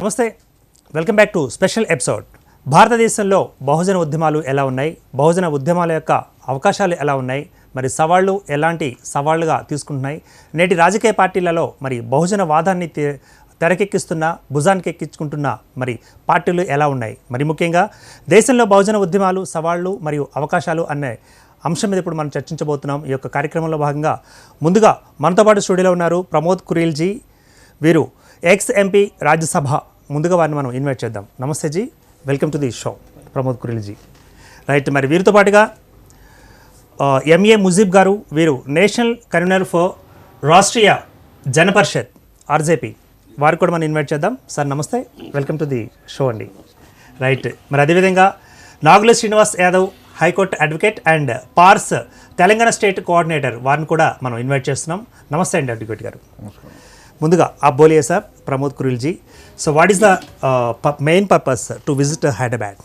నమస్తే, welcome back to special episode. భారతదేశంలో బహుజన ఉద్యమాలు ఎలా ఉన్నాయి, బహుజన ఉద్యమాల యొక్క అవకాశాలు ఎలా ఉన్నాయి, మరి సవాళ్ళు ఎలాంటి సవాళ్ళుగా తీసుకుంటున్నాయి, నేటి రాజకీయ పార్టీలలో మరి బహుజన వాదాన్ని తెరకెక్కిస్తున్న, భుజానికి ఎక్కించుకుంటున్న మరి పార్టీలు ఎలా ఉన్నాయి, మరి ముఖ్యంగా దేశంలో బహుజన ఉద్యమాలు, సవాళ్ళు మరియు అవకాశాలు అనే అంశం మీద ఇప్పుడు మనం చర్చించబోతున్నాం. ఈ యొక్క కార్యక్రమంలో భాగంగా ముందుగా మనతో పాటు స్టూడియోలో ఉన్నారు ప్రమోద్ కురీల్ జీ. వీరు Ex.Mp రాజ్యసభ. ముందుగా వారిని మనం ఇన్వైట్ చేద్దాం. నమస్తే ji, welcome to the show Pramod Kureel ji. Right, మరి వీరితో పాటుగా ముజీబ్ గారు. వీరు national convener for Rashtriya Janaparishad RJP. వారికి కూడా మనం ఇన్వైట్ చేద్దాం. సార్ నమస్తే, వెల్కమ్ టు ది షో అండి. రైట్, మరి అదేవిధంగా N.SrinivasYadav, హైకోర్టు అడ్వకేట్ అండ్ పార్స్ తెలంగాణ స్టేట్ కోఆర్డినేటర్, వారిని కూడా మనం ఇన్వైట్ చేస్తున్నాం. నమస్తే అండి అడ్వకేట్ గారు. ముందుగా आप बोलिए sir, Pramod Kureel ji. So what is the main purpose to visit Hyderabad?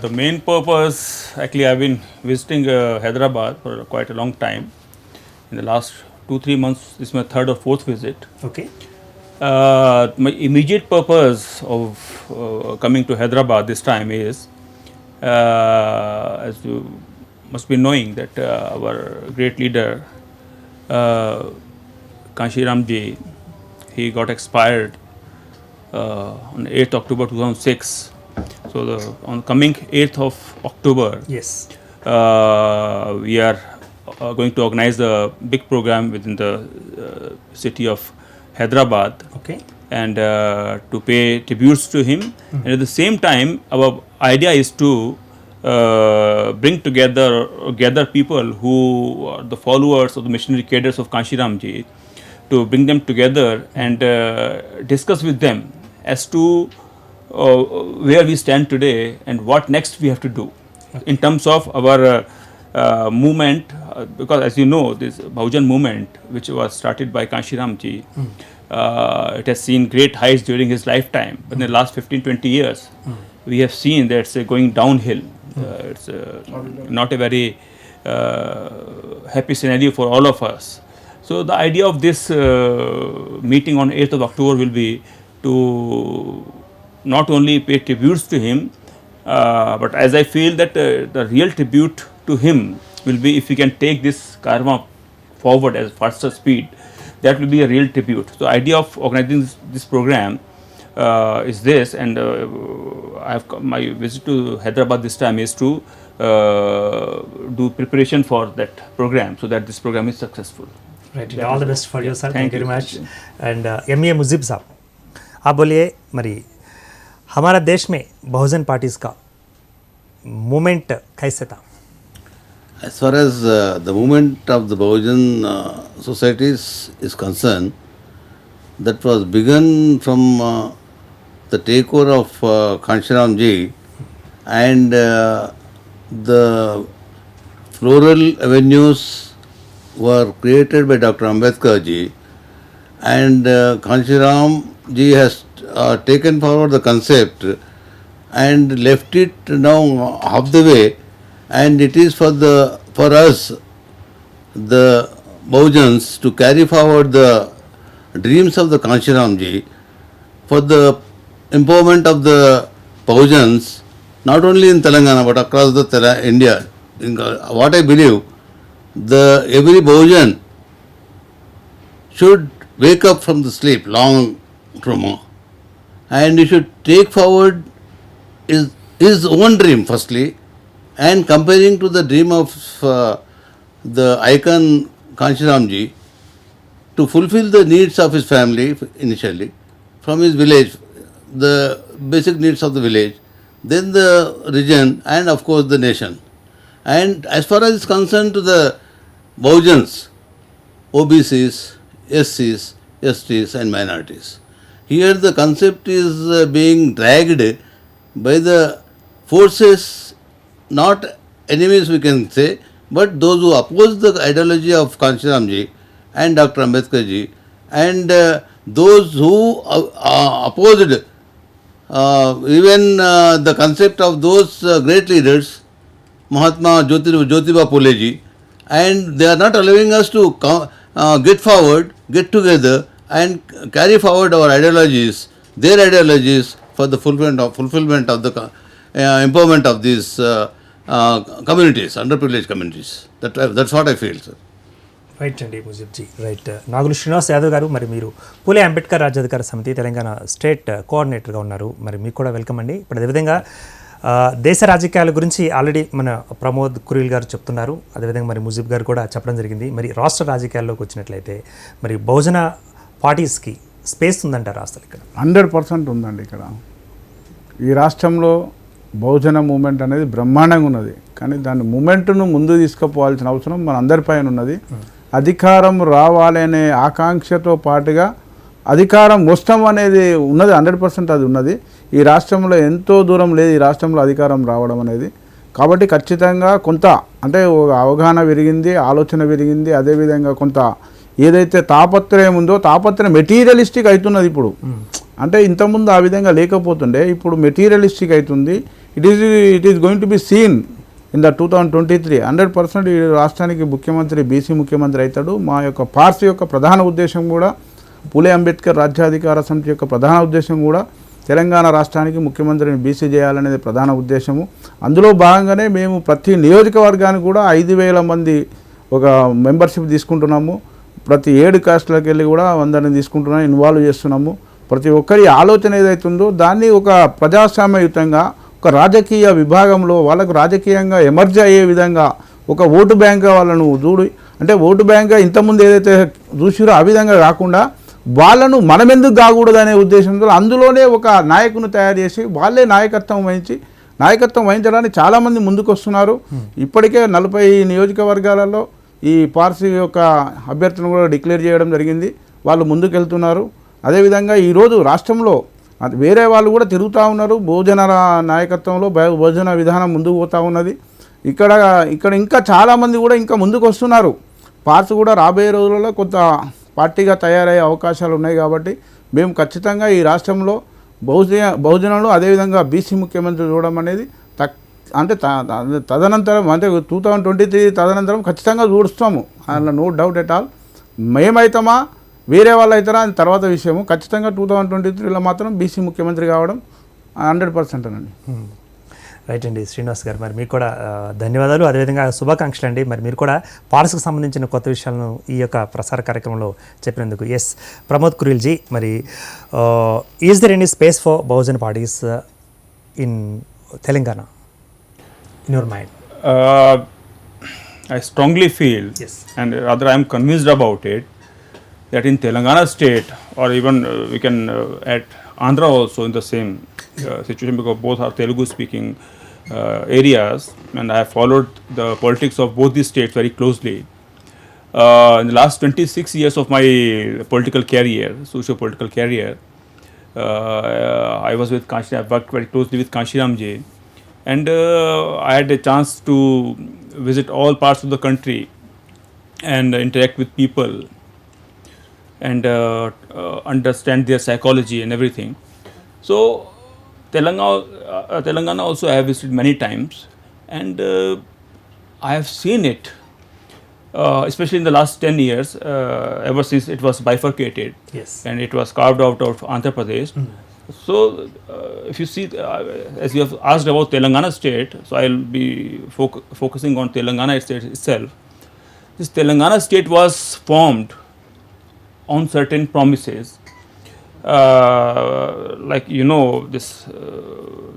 The main purpose, actually I've been visiting Hyderabad for quite a long time. In the last 2-3 months, this is my third or fourth visit. Okay. My immediate purpose of coming to Hyderabad this time is, as you must be knowing, that our great leader Kanshiram ji, he got expired on 8th October 2006. So on coming 8th of October, Yes. We are going to organize a big program within the city of Hyderabad. Okay. And to pay tributes to him. And at the same time, our idea is to gather people who are the followers of the missionary cadres of Kanshiram ji, to bring them together and discuss with them as to where we stand today and what next we have to do in terms of our movement, because as you know, this Bahujan movement, which was started by Kanshiram ji, it has seen great heights during his lifetime, but in the last 15-20 years we have seen that it's going downhill. It's not a very happy scenario for all of us. So the idea of this meeting on 8th of October will be to not only pay tributes to him, but as I feel that the real tribute to him will be if we can take this karma forward as faster speed. That will be a real tribute. So idea of organizing this program is this, and my visit to Hyderabad this time is to do preparation for that program so that this program is successful. Right, all the best for you sir. Thank you very much. And Muzeeb साहब, आप बोलिए, मरी हमारा देश में बहुजन parties का movement कैसे था? As far as the movement of the Bahujan societies is concerned, that was begun from the takeover of Kanshiram ji, and the floral avenues were created by Dr. Ambedkar ji, and Kanshiram ji has taken forward the concept and left it now half the way, and it is for us the Bahujans to carry forward the dreams of the Kanshiram ji for the empowerment of the Bahujans, not only in Telangana but across the India. What I believe, every Bahujan should wake up from the sleep, long trauma, and he should take forward his own dream firstly, and comparing to the dream of the icon Kanshiram ji, to fulfill the needs of his family initially, from his village, the basic needs of the village, then the region, and of course the nation. And as far as is concerned to the Bahujans, OBCs, SCs, STs and minorities, here the concept is being dragged by the forces, not enemies we can say, but those who oppose the ideology of Kanshiram ji and Dr. Ambedkar ji, and those who opposed even the concept of those great leaders, Mahatma Jyotiba Phule ji, and they are not allowing us to get forward, get together and carry forward our ideologies their ideologies for the fulfillment of the empowerment of these communities, underprivileged communities. That's what I feel, sir. Right అండి ముజీబ్జీ, right. నాగులు శ్రీనివాస్ యాదవ్ గారు, మరి మీరు పూలే అంబేద్కర్ రాజ్యాధికార సమితి Telangana state కోఆర్డినేటర్గా ఉన్నారు. మరి మీకు కూడా వెల్కమ్ అండి. ఇప్పుడు అదేవిధంగా దేశ రాజకీయాల గురించి ఆల్రెడీ మన ప్రమోద్ కురీల్ గారు చెప్తున్నారు, అదేవిధంగా మరి ముజీబ్ గారు కూడా చెప్పడం జరిగింది. మరి రాష్ట్ర రాజకీయాల్లోకి వచ్చినట్లయితే మరి బహుజన పార్టీస్కి స్పేస్ ఉందంటారు అసలు ఇక్కడ? 100% ఉందండి. ఇక్కడ ఈ రాష్ట్రంలో బహుజన మూమెంట్ అనేది బ్రహ్మాండంగా ఉన్నది, కానీ దాని మూమెంట్ను ముందు తీసుకుపోవాల్సిన అవసరం మన అందరిపైన ఉన్నది. అధికారం రావాలి అనే ఆకాంక్షతో పాటుగా అధికారం వస్తాం అనేది ఉన్నది, 100% అది ఉన్నది. ఈ రాష్ట్రంలో ఎంతో దూరం లేదు ఈ రాష్ట్రంలో అధికారం రావడం అనేది. కాబట్టి ఖచ్చితంగా కొంత అంటే అవగాహన పెరిగింది, ఆలోచన పెరిగింది. అదేవిధంగా కొంత ఏదైతే తాపత్రయం ఉందో తాపత్రయం మెటీరియలిస్టిక్ అవుతున్నది ఇప్పుడు. అంటే ఇంతకుముందు ఆ విధంగా లేకపోతుండే, ఇప్పుడు మెటీరియలిస్టిక్ అవుతుంది. It is going to be seen in the 2023. 100% ఈ రాష్ట్రానికి ముఖ్యమంత్రి బీసీ ముఖ్యమంత్రి అవుతాడు. మా యొక్క పార్టీ యొక్క ప్రధాన ఉద్దేశం కూడా, పూలే అంబేద్కర్ రాజ్యాధికార సమితి యొక్క ప్రధాన ఉద్దేశం కూడా తెలంగాణ రాష్ట్రానికి ముఖ్యమంత్రిని బీసీ చేయాలనేది ప్రధాన ఉద్దేశము. అందులో భాగంగానే మేము ప్రతి నియోజకవర్గానికి కూడా 5,000 మంది ఒక మెంబర్షిప్ తీసుకుంటున్నాము. ప్రతి 7 కాస్ట్లకు వెళ్ళి కూడా 100ని తీసుకుంటున్నాము, ఇన్వాల్వ్ చేస్తున్నాము. ప్రతి ఒక్కరి ఆలోచన ఏదైతుందో దాన్ని ఒక ప్రజాస్వామ్యయుతంగా ఒక రాజకీయ విభాగంలో వాళ్ళకు రాజకీయంగా ఎమర్జ్ అయ్యే విధంగా ఒక ఓటు బ్యాంక్గా వాళ్ళను చూడు, అంటే ఓటు బ్యాంక్గా ఇంతకుముందు ఏదైతే చూసిరో ఆ విధంగా కాకుండా వాళ్ళను మనమెందుకు కాకూడదు అనే ఉద్దేశంతో అందులోనే ఒక నాయకుని తయారు చేసి వాళ్ళే నాయకత్వం వహించడానికి చాలామంది ముందుకు వస్తున్నారు. ఇప్పటికే 40 నియోజకవర్గాలలో ఈ పార్టీ యొక్క అభ్యర్థులను కూడా డిక్లేర్ చేయడం జరిగింది. వాళ్ళు ముందుకు వెళ్తున్నారు. అదేవిధంగా ఈరోజు రాష్ట్రంలో వేరే వాళ్ళు కూడా తిరుగుతూ ఉన్నారు. బహుజన నాయకత్వంలో బహుజన విధానం ముందుకు పోతూ ఉన్నది. ఇక్కడ ఇంకా చాలామంది కూడా ఇంకా ముందుకు వస్తున్నారు. పార్టీ కూడా రాబోయే రోజులలో కొంత పార్టీగా తయారయ్యే అవకాశాలు ఉన్నాయి. కాబట్టి మేము ఖచ్చితంగా ఈ రాష్ట్రంలో బహుజనులు అదేవిధంగా బీసీ ముఖ్యమంత్రి చూడడం అనేది తదనంతరం అంటే 2023 తదనంతరం ఖచ్చితంగా చూస్తాము. అందులో నో డౌట్ ఎట్ ఆల్. మేమైతామా వేరే వాళ్ళు అవుతారా అని తర్వాత విషయము. ఖచ్చితంగా 2023లో మాత్రం బీసీ ముఖ్యమంత్రి కావడం 100% అండి. రైట్ అండి శ్రీనివాస్ గారు, మరి మీకు కూడా ధన్యవాదాలు, అదేవిధంగా శుభాకాంక్షలు అండి. మరి మీరు కూడా పార్టీకి సంబంధించిన కొత్త విషయాలను ఈ యొక్క ప్రసార కార్యక్రమంలో చెప్పినందుకు. ఎస్ ప్రమోద్ కురీల్ జీ, మరి is there any space for Bahujan parties in Telangana in your mind? I strongly feel, Yes. and rather I am convinced about it, that in Telangana state, or even we can add Andhra also in the same situation, because both are Telugu speaking areas, and I have followed the politics of both these states very closely. In the last 26 years of my political career, socio-political career, I was with Kanshi, I worked very closely with Kanshiramji. And I had a chance to visit all parts of the country and interact with people and understand their psychology and everything. So Telangana also I have visited many times, and I have seen it, especially in the last 10 years, ever since it was bifurcated. Yes. And it was carved out of Andhra Pradesh. So, if you see, as you have asked about Telangana state, so I will be focusing on Telangana state itself. This Telangana state was formed on certain promises, like this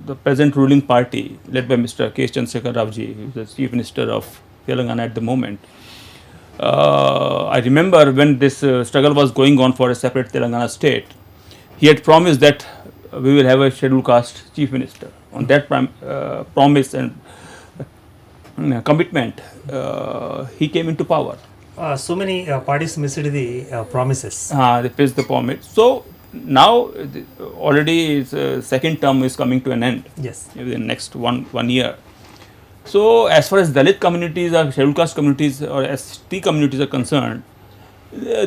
the present ruling party led by Mr. K. Chandrasekhar Ravji, who is the Chief Minister of Telangana at the moment. I remember when this struggle was going on for a separate Telangana state, he had promised that we will have a scheduled caste chief minister. On that promise and commitment, he came into power. So many parties missed the promises. They faced the promise. So now already its second term is coming to an end. Yes. Within the next one year. So as far as Dalit communities or scheduled caste communities or ST communities are concerned,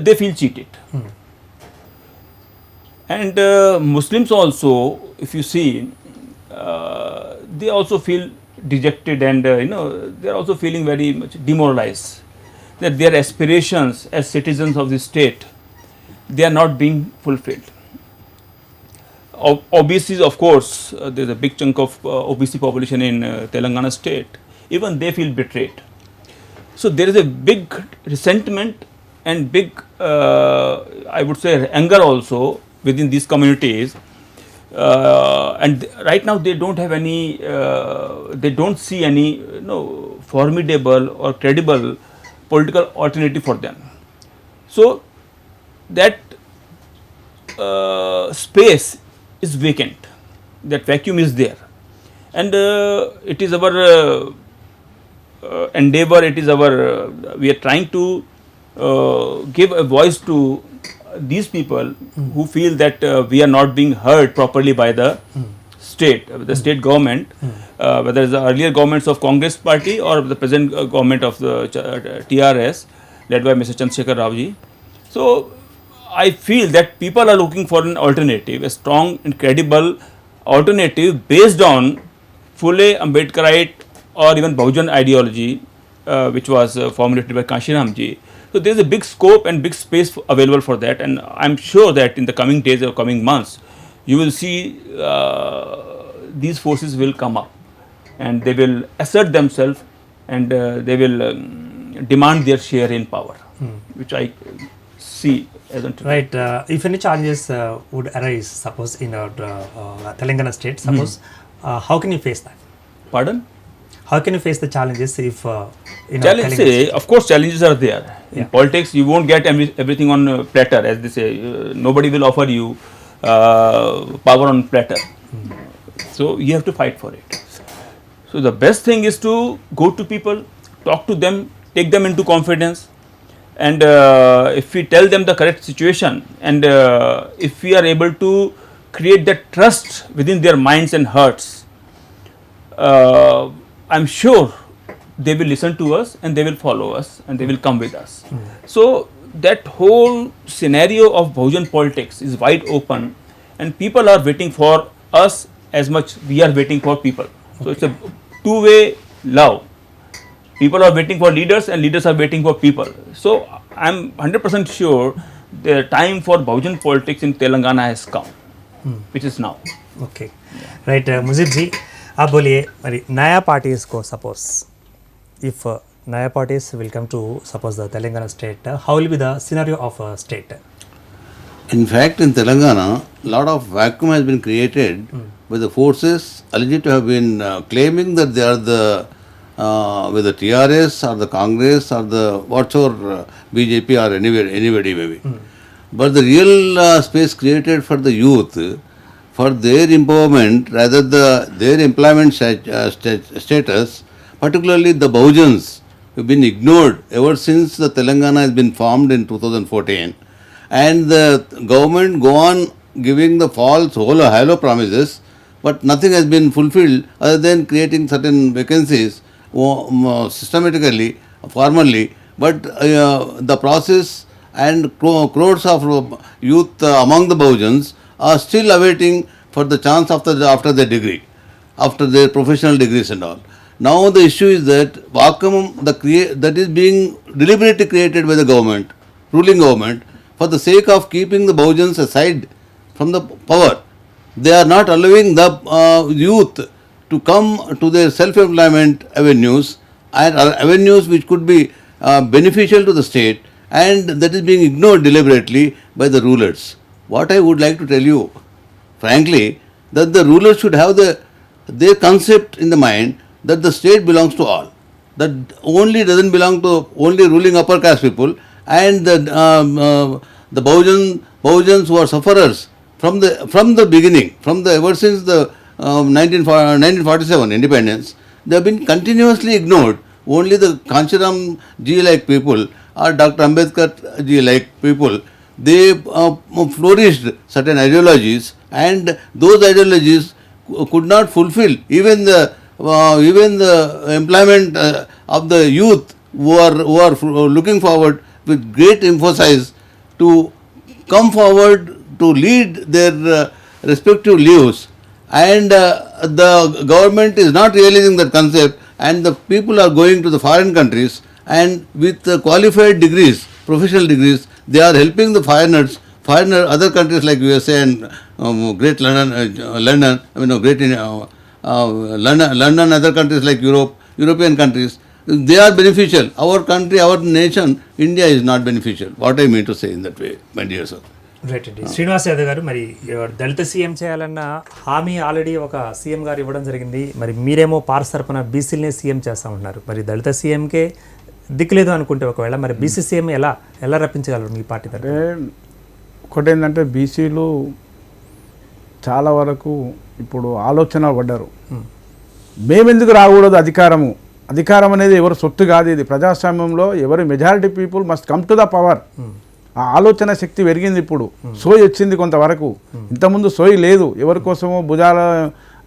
they feel cheated. And Muslims also, if you see, they also feel dejected, and they are also feeling very much demoralized that their aspirations as citizens of the state, they are not being fulfilled. OBCs, of course, there's a big chunk of OBC population in Telangana state. Even they feel betrayed. So there is a big resentment and big, I would say, anger also within these communities. And right now they don't have any, they don't see any, formidable or credible political alternative for them. So that space is vacant, that vacuum is there, and it is our endeavor, it is our, we are trying to give a voice to these people who feel that we are not being heard properly by the state, the state government, whether it's the earlier governments of Congress party or the present government of the TRS led by Mr. Chandrasekhar Rao ji. So I feel that people are looking for an alternative, a strong and credible alternative based on Phule, Ambedkarite or even Bahujan ideology, which was formulated by Kanshiram ji. So there is a big scope and big space available for that, and I am sure that in the coming days or coming months, you will see these forces will come up and they will assert themselves and they will demand their share in power, which I see as on today. Right. If any challenges would arise, suppose in our Telangana state, suppose, how can you face that? Pardon? How can you face the challenges if in our Challenge, Telangana say, state? of course, challenges are there. Yeah. In politics, you won't get everything on platter, as they say. Nobody will offer you power on platter. So you have to fight for it. So the best thing is to go to people, talk to them, take them into confidence, and if we tell them the correct situation, and if we are able to create that trust within their minds and hearts, I'm sure they will listen to us and they will follow us and they will come with us. So that whole scenario of Bahujan politics is wide open, and people are waiting for us as much we are waiting for people. So it's a two-way love. People are waiting for leaders and leaders are waiting for people. So I'm 100% sure the time for Bahujan politics in Telangana has come, which is now. Okay. Right. Muzeeb ji, आप बोलिए మరి नया parties को suppose if naya parties will come to suppose the Telangana state, how will be the scenario of state? In fact, in Telangana, a lot of vacuum has been created by the forces alleged to have been claiming that they are the whether TRS or the Congress or the whatsoever BJP or anybody maybe. But the real space created for the youth, for their empowerment, rather their employment status, particularly the Bahujans, have been ignored ever since the Telangana has been formed in 2014. And the government go on giving the false hollow promises, but nothing has been fulfilled other than creating certain vacancies systematically, formally. But the process and crores of youth among the Bahujans are still awaiting for the chance after their degree, after their professional degrees and all. Now the issue is that vacuum that is being deliberately created by the government, ruling government, for the sake of keeping the Bahujans aside from the power. They are not allowing the youth to come to their self-employment avenues and avenues which could be beneficial to the state, and that is being ignored deliberately by the rulers. What I would like to tell you, frankly, that the rulers should have their concept in the mind that the state belongs to all, that only doesn't belong to only ruling upper caste people, and the Bahujans who are sufferers from the beginning, ever since the 1947 independence, they have been continuously ignored. Only the Kanshiram ji like people or Dr. Ambedkar ji like people, they flourished certain ideologies, and those ideologies could not fulfill even the employment of the youth who are looking forward with great emphasis to come forward to lead their respective lives, and the government is not realizing that concept, and the people are going to the foreign countries, and with qualified degrees, professional degrees, they are helping the foreigners foreigner, other countries like USA and Great London, London, other countries like European countries, they are beneficial. Our country, our nation, India is not beneficial. What I mean to say in that way, my dear sir. Right అండి. శ్రీనివాస్ యాదవ్ గారు, మరి దళిత CM చేయాలన్న హామీ already ఒక CM గారు ఇవ్వడం జరిగింది. మరి మీరేమో పార్స్ తరపున బీసీలనే సీఎం చేస్తామంటున్నారు. మరి దళిత సీఎంకే దిక్కులేదు అనుకుంటే ఒకవేళ మరి బీసీ సీఎం ఎలా రప్పించగలరు మీ పార్టీ తరపున? ఒకటి ఏంటంటే బీసీలు చాలా వరకు ఇప్పుడు ఆలోచన పడ్డారు. మేమెందుకు రాకూడదు అధికారం అనేది ఎవరు సొత్తు కాదు. ఇది ప్రజాస్వామ్యంలో ఎవరి majority people must come to the power. ఆ ఆలోచన శక్తి పెరిగింది. ఇప్పుడు సోయి వచ్చింది కొంతవరకు. ఇంతకుముందు సోయి లేదు, ఎవరి కోసమో భుజాల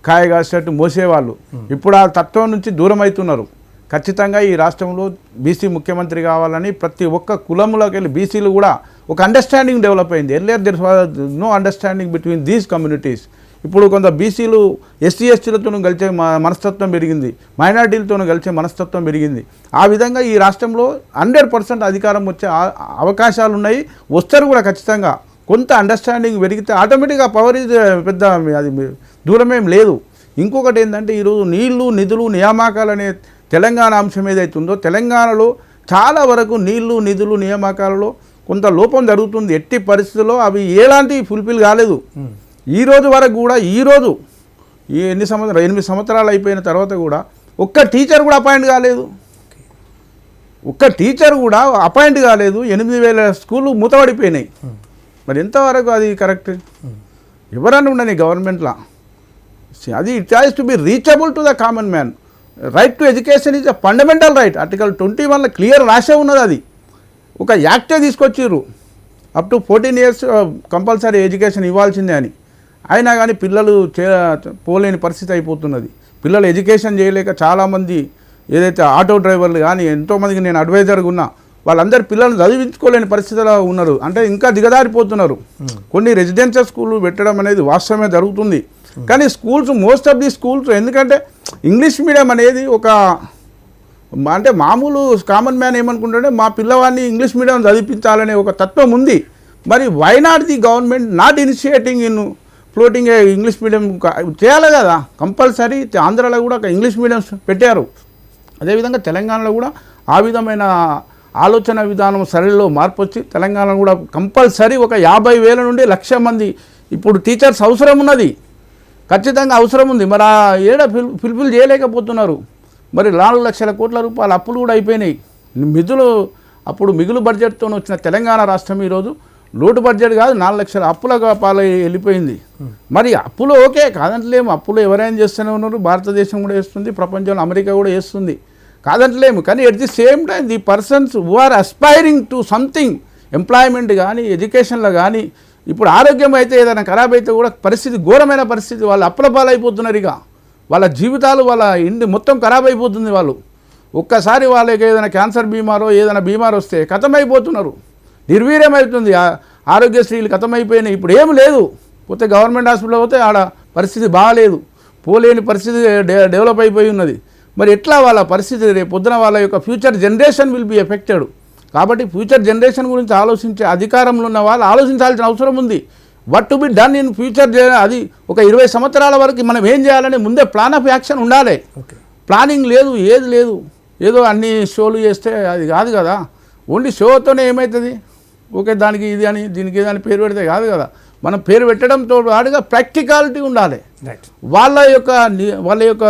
కాయ కాసేటట్టు మోసేవాళ్ళు. ఇప్పుడు ఆ తత్వం నుంచి దూరం అవుతున్నారు. ఖచ్చితంగా ఈ రాష్ట్రంలో బీసీ ముఖ్యమంత్రి కావాలని ప్రతి ఒక్క కులంలోకి వెళ్ళి బీసీలు కూడా ఒక అండర్స్టాండింగ్ డెవలప్ అయింది. Earlier there was no understanding between these communities. ఇప్పుడు కొంత బీసీలు ఎస్సీ ఎస్టీలతోనూ కలిసే మనస్తత్వం పెరిగింది, మైనార్టీలతోనూ కలిసే మనస్తత్వం పెరిగింది. ఆ విధంగా ఈ రాష్ట్రంలో 100% అధికారం వచ్చే అవకాశాలు ఉన్నాయి. వస్తారు కూడా ఖచ్చితంగా. కొంత అండర్స్టాండింగ్ పెరిగితే ఆటోమేటిక్గా పవర్ ఇది పెద్ద అది దూరమేం లేదు. ఇంకొకటి ఏంటంటే ఈరోజు నీళ్లు నిధులు నియామకాలు అనే తెలంగాణ అంశం ఏదైతుందో, తెలంగాణలో చాలా వరకు నీళ్లు నిధులు నియామకాలలో కొంత లోపం జరుగుతుంది. ఎట్టి పరిస్థితుల్లో అవి ఎలాంటి ఫుల్ఫిల్ కాలేదు. ఈ రోజు వరకు కూడా ఈ 8 సంవత్సరాలు అయిపోయిన తర్వాత కూడా ఒక్క టీచర్ కూడా అపాయింట్ కాలేదు. 8,000 స్కూళ్ళు మూతపడిపోయినాయి. మరి ఎంతవరకు అది కరెక్ట్? ఎవరన్నా ఉండని గవర్నమెంట్లో అది it has to be reachable to the common man. Right to education is a fundamental right. Article 21లో క్లియర్ రాసే ఉన్నది. అది ఒక యాక్టే తీసుకొచ్చిర్రు, up to 14 years compulsory education ఇవ్వాల్సిందే అని. అయినా కానీ పిల్లలు పోలేని పరిస్థితి అయిపోతున్నది. పిల్లలు ఎడ్యుకేషన్ చేయలేక చాలామంది ఏదైతే ఆటో డ్రైవర్లు కానీ ఎంతోమందికి నేను అడ్వైజర్గా ఉన్నా, వాళ్ళందరూ పిల్లల్ని చదివించుకోలేని పరిస్థితిలో ఉన్నారు. అంటే ఇంకా దిగదారిపోతున్నారు. కొన్ని రెసిడెన్షియల్ స్కూళ్ళు పెట్టడం అనేది వాస్తవమే జరుగుతుంది. కానీ schools, most of the schools, ఎందుకంటే ఇంగ్లీష్ మీడియం అనేది ఒక అంటే మామూలు కామన్ మ్యాన్ ఏమనుకుంటాడే మా పిల్లవాడిని ఇంగ్లీష్ మీడియం చదివించాలనే ఒక తత్వం ఉంది. మరి why not the government not initiating in floating English medium చేయాలి కదా కంపల్సరీ. ఆంధ్రాలో కూడా ఒక ఇంగ్లీష్ మీడియంస్ పెట్టారు. అదేవిధంగా తెలంగాణలో కూడా ఆ విధమైన ఆలోచన విధానం సరళిలో మార్పు వచ్చి తెలంగాణలో కూడా కంపల్సరీ ఒక 50,000 నుండి 1,00,000 మంది ఇప్పుడు టీచర్స్ అవసరం ఉన్నది. ఖచ్చితంగా అవసరం ఉంది. మరి ఆ ఫుల్ఫిల్ చేయలేకపోతున్నారు. మరి 4 లక్షల కోట్ల రూపాయల అప్పులు కూడా అయిపోయినాయి. అప్పుడు మిగులు బడ్జెట్తో వచ్చిన తెలంగాణ రాష్ట్రం ఈరోజు లోటు బడ్జెట్ కాదు 4 లక్షల అప్పుల పాలు వెళ్ళిపోయింది. మరి అప్పులు ఓకే కాదంటలేము, అప్పులు ఎవరైనా చేస్తూనే ఉన్నారు. భారతదేశం కూడా చేస్తుంది, ప్రపంచంలో అమెరికా కూడా చేస్తుంది, కాదంటలేము. కానీ at the same time the persons who are aspiring to something, employment కానీ ఎడ్యుకేషన్లో కానీ, ఇప్పుడు ఆరోగ్యం అయితే ఏదైనా ఖరాబ్ అయితే కూడా పరిస్థితి ఘోరమైన పరిస్థితి. వాళ్ళు అప్పుల పాలైపోతున్నారు. ఇక వాళ్ళ జీవితాలు వాళ్ళ ఇంటి మొత్తం ఖరాబ్ అయిపోతుంది. వాళ్ళు ఒక్కసారి వాళ్ళకి ఏదైనా క్యాన్సర్ బీమారో ఏదైనా బీమారు వస్తే ఖతమైపోతున్నారు, నిర్వీర్యమవుతుంది. ఆరోగ్యశ్రీలు ఖతమైపోయినాయి. ఇప్పుడు ఏం లేదు. పోతే గవర్నమెంట్ హాస్పిటల్ పోతే ఆడ పరిస్థితి బాగాలేదు, పోలేని పరిస్థితి డెవలప్ అయిపోయి ఉన్నది. మరి ఎట్లా వాళ్ళ పరిస్థితి రేపు పొద్దున వాళ్ళ యొక్క future generation will be affected. కాబట్టి ఫ్యూచర్ జనరేషన్ గురించి ఆలోచించే అధికారంలో ఉన్న వాళ్ళు ఆలోచించాల్సిన అవసరం ఉంది. What to be done in future. అది ఒక 20 సంవత్సరాల వరకు మనం ఏం చేయాలని ముందే ప్లాన్ ఆఫ్ యాక్షన్ ఉండాలి. ప్లానింగ్ లేదు, ఏది లేదు. ఏదో అన్ని షోలు చేస్తే అది కాదు కదా. ఓన్లీ షోతోనే ఏమవుతుంది? ఓకే దానికి ఇది అని దీనికి ఇది అని పేరు పెడితే కాదు కదా. మనం పేరు పెట్టడంతో పాటుగా ప్రాక్టికాలిటీ ఉండాలి. వాళ్ళ యొక్క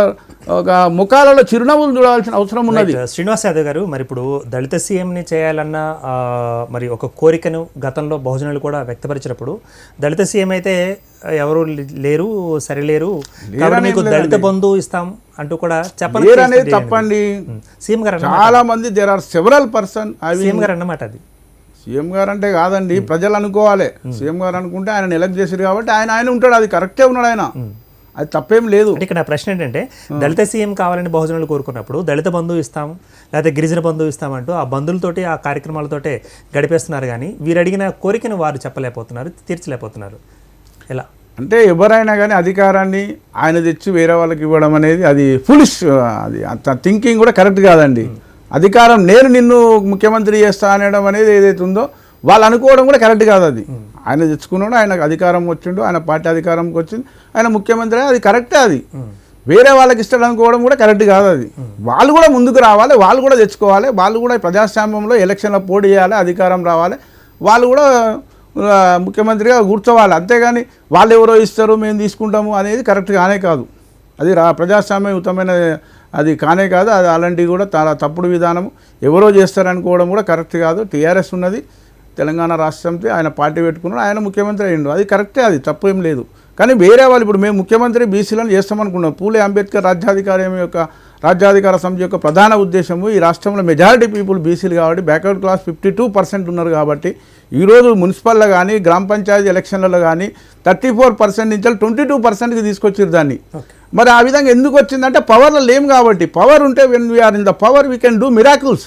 ఒక ముఖాలలో చిరునవ్వులు చూడాల్సిన అవసరం ఉన్నది. శ్రీనివాస్ యాదవ్ గారు, మరి ఇప్పుడు దళిత సీఎంని చేయాలన్న మరి ఒక కోరికను గతంలో బహుజనులు కూడా వ్యక్తపరిచినప్పుడు దళిత సీఎం అయితే ఎవరు లేరు, సరిలేరు, మీకు దళిత బంధువు ఇస్తాం అంటూ కూడా చెప్పండి. తప్పండి. సీఎం గారు చాలా మంది there are several person. CM గారు అన్నమాట. అది సీఎం గారు అంటే కాదండి, ప్రజలు అనుకోవాలి. సీఎం గారు అనుకుంటే ఆయన ఎలక్ట్ చేశారు కాబట్టి ఆయన ఉంటాడు. అది కరెక్టే ఉన్నాడు ఆయన, అది తప్పేం లేదు. ఇక్కడ నా ప్రశ్న ఏంటంటే దళిత సీఎం కావాలని బహుజనులు కోరుకున్నప్పుడు దళిత బంధువు ఇస్తాము లేకపోతే గిరిజన బంధువు ఇస్తామంటూ ఆ బంధువులతోటి ఆ కార్యక్రమాలతోటే గడిపేస్తున్నారు. కానీ వీరు అడిగిన కోరికను వారు చెప్పలేకపోతున్నారు, తీర్చలేకపోతున్నారు. ఎలా అంటే ఎవరైనా కానీ అధికారాన్ని ఆయన తెచ్చి వేరే వాళ్ళకి ఇవ్వడం అనేది అది ఫులిష్. అది అంత థింకింగ్ కూడా కరెక్ట్ కాదండి. అధికారం నేను నిన్ను ముఖ్యమంత్రి చేస్తా అనడం అనేది ఏదైతే ఉందో వాళ్ళు అనుకోవడం కూడా కరెక్ట్ కాదు. అది ఆయన తెచ్చుకున్నాడు, ఆయనకు అధికారం వచ్చిండు, ఆయన పార్టీ అధికారంకి వచ్చింది, ఆయన ముఖ్యమంత్రి, అది కరెక్టే. అది వేరే వాళ్ళకి ఇష్టం అనుకోవడం కూడా కరెక్ట్ కాదు. అది వాళ్ళు కూడా ముందుకు రావాలి, వాళ్ళు కూడా తెచ్చుకోవాలి, వాళ్ళు కూడా ప్రజాస్వామ్యంలో ఎలక్షన్లో పోటీ చేయాలి, అధికారం రావాలి, వాళ్ళు కూడా ముఖ్యమంత్రిగా కూర్చోవాలి. అంతేగాని వాళ్ళు ఎవరో ఇస్తారు మేము తీసుకుంటాము అనేది కరెక్ట్ కానే కాదు. అది ప్రజాస్వామ్యయుతమైన అది కానే కాదు. అది అలాంటివి కూడా చాలా తప్పుడు విధానం. ఎవరో చేస్తారనుకోవడం కూడా కరెక్ట్ కాదు. టీఆర్ఎస్ ఉన్నది, తెలంగాణ రాష్ట్రంతో ఆయన పార్టీ పెట్టుకున్నాడు, ఆయన ముఖ్యమంత్రి అయ్యిండు, అది కరెక్టే, అది తప్పు ఏం లేదు. కానీ వేరే వాళ్ళు ఇప్పుడు మేము ముఖ్యమంత్రి బీసీలను చేస్తామనుకున్నాం. పూలే అంబేద్కర్ రాజ్యాధికార సమితి యొక్క ప్రధాన ఉద్దేశము ఈ రాష్ట్రంలో మెజారిటీ పీపుల్ బీసీలు కాబట్టి బ్యాక్వర్డ్ క్లాస్ 52% ఉన్నారు కాబట్టి ఈరోజు మున్సిపల్లో కానీ గ్రామ పంచాయతీ ఎలక్షన్లలో కానీ 34% నుంచి 22%కి తీసుకొచ్చారు దాన్ని. మరి ఆ విధంగా ఎందుకు వచ్చిందంటే పవర్లో లేము కాబట్టి. పవర్ ఉంటే when we are in the power we can do miracles.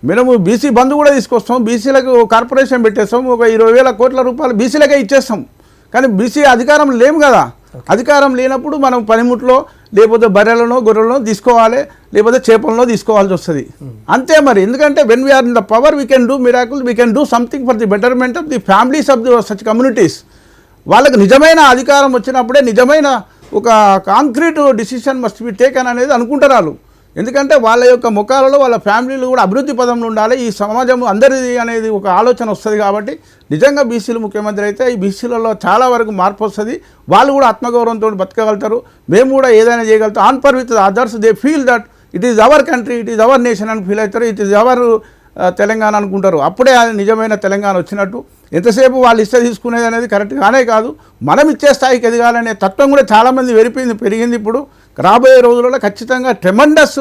మేము బీసీ బంధు కూడా తీసుకొస్తాం, బీసీలకు కార్పొరేషన్ పెట్టేస్తాం, ఒక 20,000 కోట్ల రూపాయలు బీసీలకే ఇచ్చేస్తాం. కానీ బీసీ అధికారం లేము కదా. అధికారం లేనప్పుడు మనం పనిముట్లో లేకపోతే బర్రెలను గొర్రెలను తీసుకోవాలి, లేకపోతే చేపలను తీసుకోవాల్సి వస్తుంది. అంతే మరి. ఎందుకంటే when we are in the power we can do miracle, we can do something for the betterment of the families of the such communities. వాళ్ళకి నిజమైన అధికారం వచ్చినప్పుడే నిజమైన ఒక concrete decision must be taken అనేది అనుకుంటారు వాళ్ళు. ఎందుకంటే వాళ్ళ యొక్క ముఖాలలో వాళ్ళ ఫ్యామిలీలు కూడా అభివృద్ధి పదంలో ఉండాలి, ఈ సమాజం అందరిది అనేది ఒక ఆలోచన వస్తుంది. కాబట్టి నిజంగా బీసీలు ముఖ్యమంత్రి అయితే ఈ బీసీలలో చాలా వరకు మార్పు వస్తుంది. వాళ్ళు కూడా ఆత్మగౌరవంతో బతకగలుగుతారు, మేము కూడా ఏదైనా చేయగలుగుతాం. On per with others they feel that it is our country, it is our nation అని ఫీల్ అవుతారు, ఇట్ ఈజ్ అవర్ తెలంగాణ అనుకుంటారు. అప్పుడే నిజమైన తెలంగాణ వచ్చినట్టు. ఎంతసేపు వాళ్ళు ఇస్తే తీసుకునేది అనేది కరెక్ట్ కానే కాదు. మనం ఇచ్చే స్థాయికి ఎదగాలనే తత్వం కూడా చాలామంది పెరిగింది. ఇప్పుడు రాబోయే రోజులలో ఖచ్చితంగా ట్రెమండస్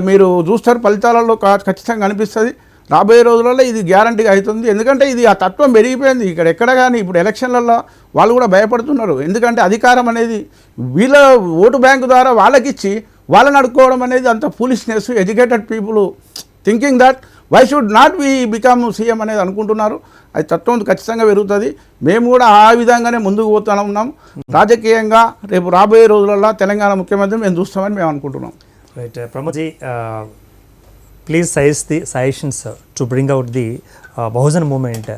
మీరు చూస్తారు, ఫలితాలలో ఖచ్చితంగా అనిపిస్తుంది. రాబోయే రోజులలో ఇది గ్యారంటీగా అవుతుంది. ఎందుకంటే ఇది ఆ తత్వం పెరిగిపోయింది ఎక్కడ కానీ. ఇప్పుడు ఎలక్షన్లలో వాళ్ళు కూడా భయపడుతున్నారు. ఎందుకంటే అధికారం అనేది వీళ్ళ ఓటు బ్యాంకు ద్వారా వాళ్ళకిచ్చి వాళ్ళని అడుక్కోవడం అనేది అంత foolishness. Educated people thinking that why should not be become CM అనేది అనుకుంటున్నారు. అది తత్వం ఖచ్చితంగా పెరుగుతుంది. మేము కూడా ఆ విధంగానే ముందుకు పోతూ ఉన్నాం. రాజకీయంగా రేపు రాబోయే రోజులలో తెలంగాణ ముఖ్యమంత్రి మేము చూస్తామని మేము అనుకుంటున్నాం. Right Pramodji, please suggest the suggestions to bring out the Bahujan movement,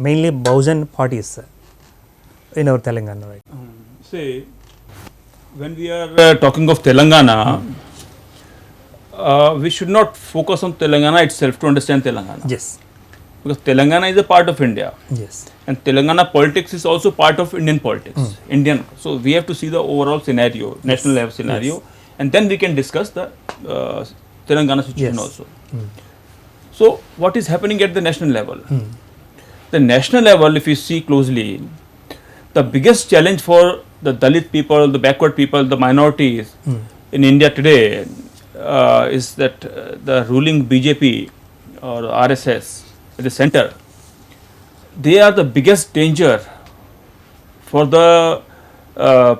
mainly Bahujan parties in our Telangana. Right. Say, when we are talking of Telangana, we should not focus on Telangana itself to understand Telangana. Yes. Because Telangana is a part of India. Yes. And Telangana politics is also part of Indian politics. So we have to see the overall scenario, national level scenario, and then we can discuss the Telangana situation also. So what is happening at the national level? The national level, if you see closely, the biggest challenge for the Dalit people, the backward people, the minorities in India today is that the ruling BJP or RSS at the center, they are the biggest danger for the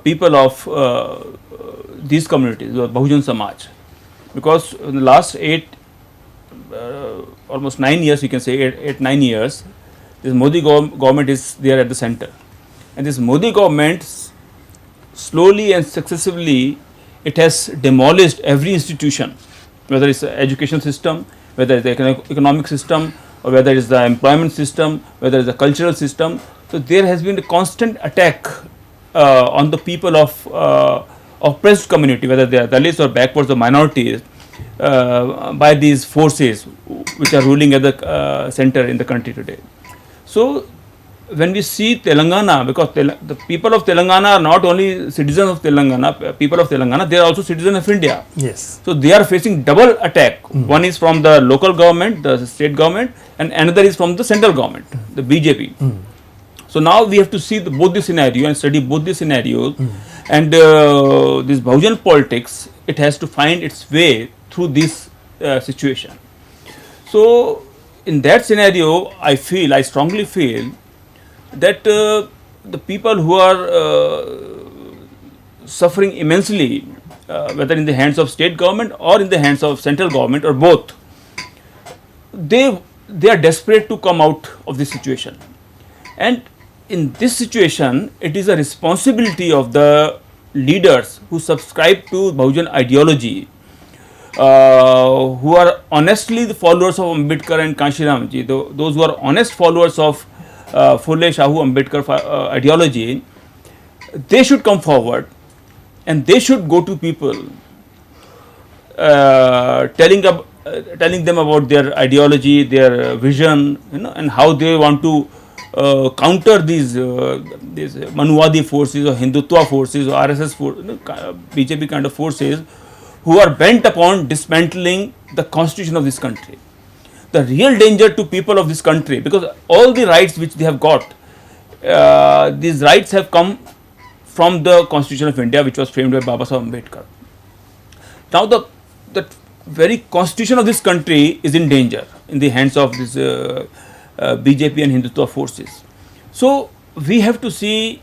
people of these communities, the Bahujan Samaj, because in the last almost 9 years, you can say 8-9 years, this Modi government is there at the center, and this Modi government slowly and successively it has demolished every institution, whether it's the education system, whether it's the economic system, or whether it's the employment system, whether it's the cultural system. So there has been a constant attack on the people of oppressed community, whether they are Dalits or backwards or minorities, by these forces which are ruling at the center in the country today. So when we see Telangana, because the people of Telangana are not only citizens of Telangana, people of Telangana, they are also citizens of India. Yes. So they are facing double attack. One is from the local government, the state government, and another is from the central government, the BJP. So now we have to see both the scenario and study both the scenarios. And this Bahujan politics, it has to find its way through this situation. So in that scenario, I strongly feel that the people who are suffering immensely, whether in the hands of state government or in the hands of central government or both, they are desperate to come out of this situation. And in this situation, it is a responsibility of the leaders who subscribe to Bahujan ideology, who are honestly the followers of Ambedkar and Kanshiramji, those who are honest followers of Phule Shahu Ambedkar ideology, they should come forward and they should go to people telling them about their ideology, their vision, and how they want to counter these Manuwadi forces or Hindutva forces or RSS BJP kind of forces who are bent upon dismantling the constitution of this country. The real danger to people of this country, because all the rights which they have got, these rights have come from the Constitution of India, which was framed by Baba Sahib Ambedkar. Now the very constitution of this country is in danger in the hands of this BJP and Hindutva forces. So we have to see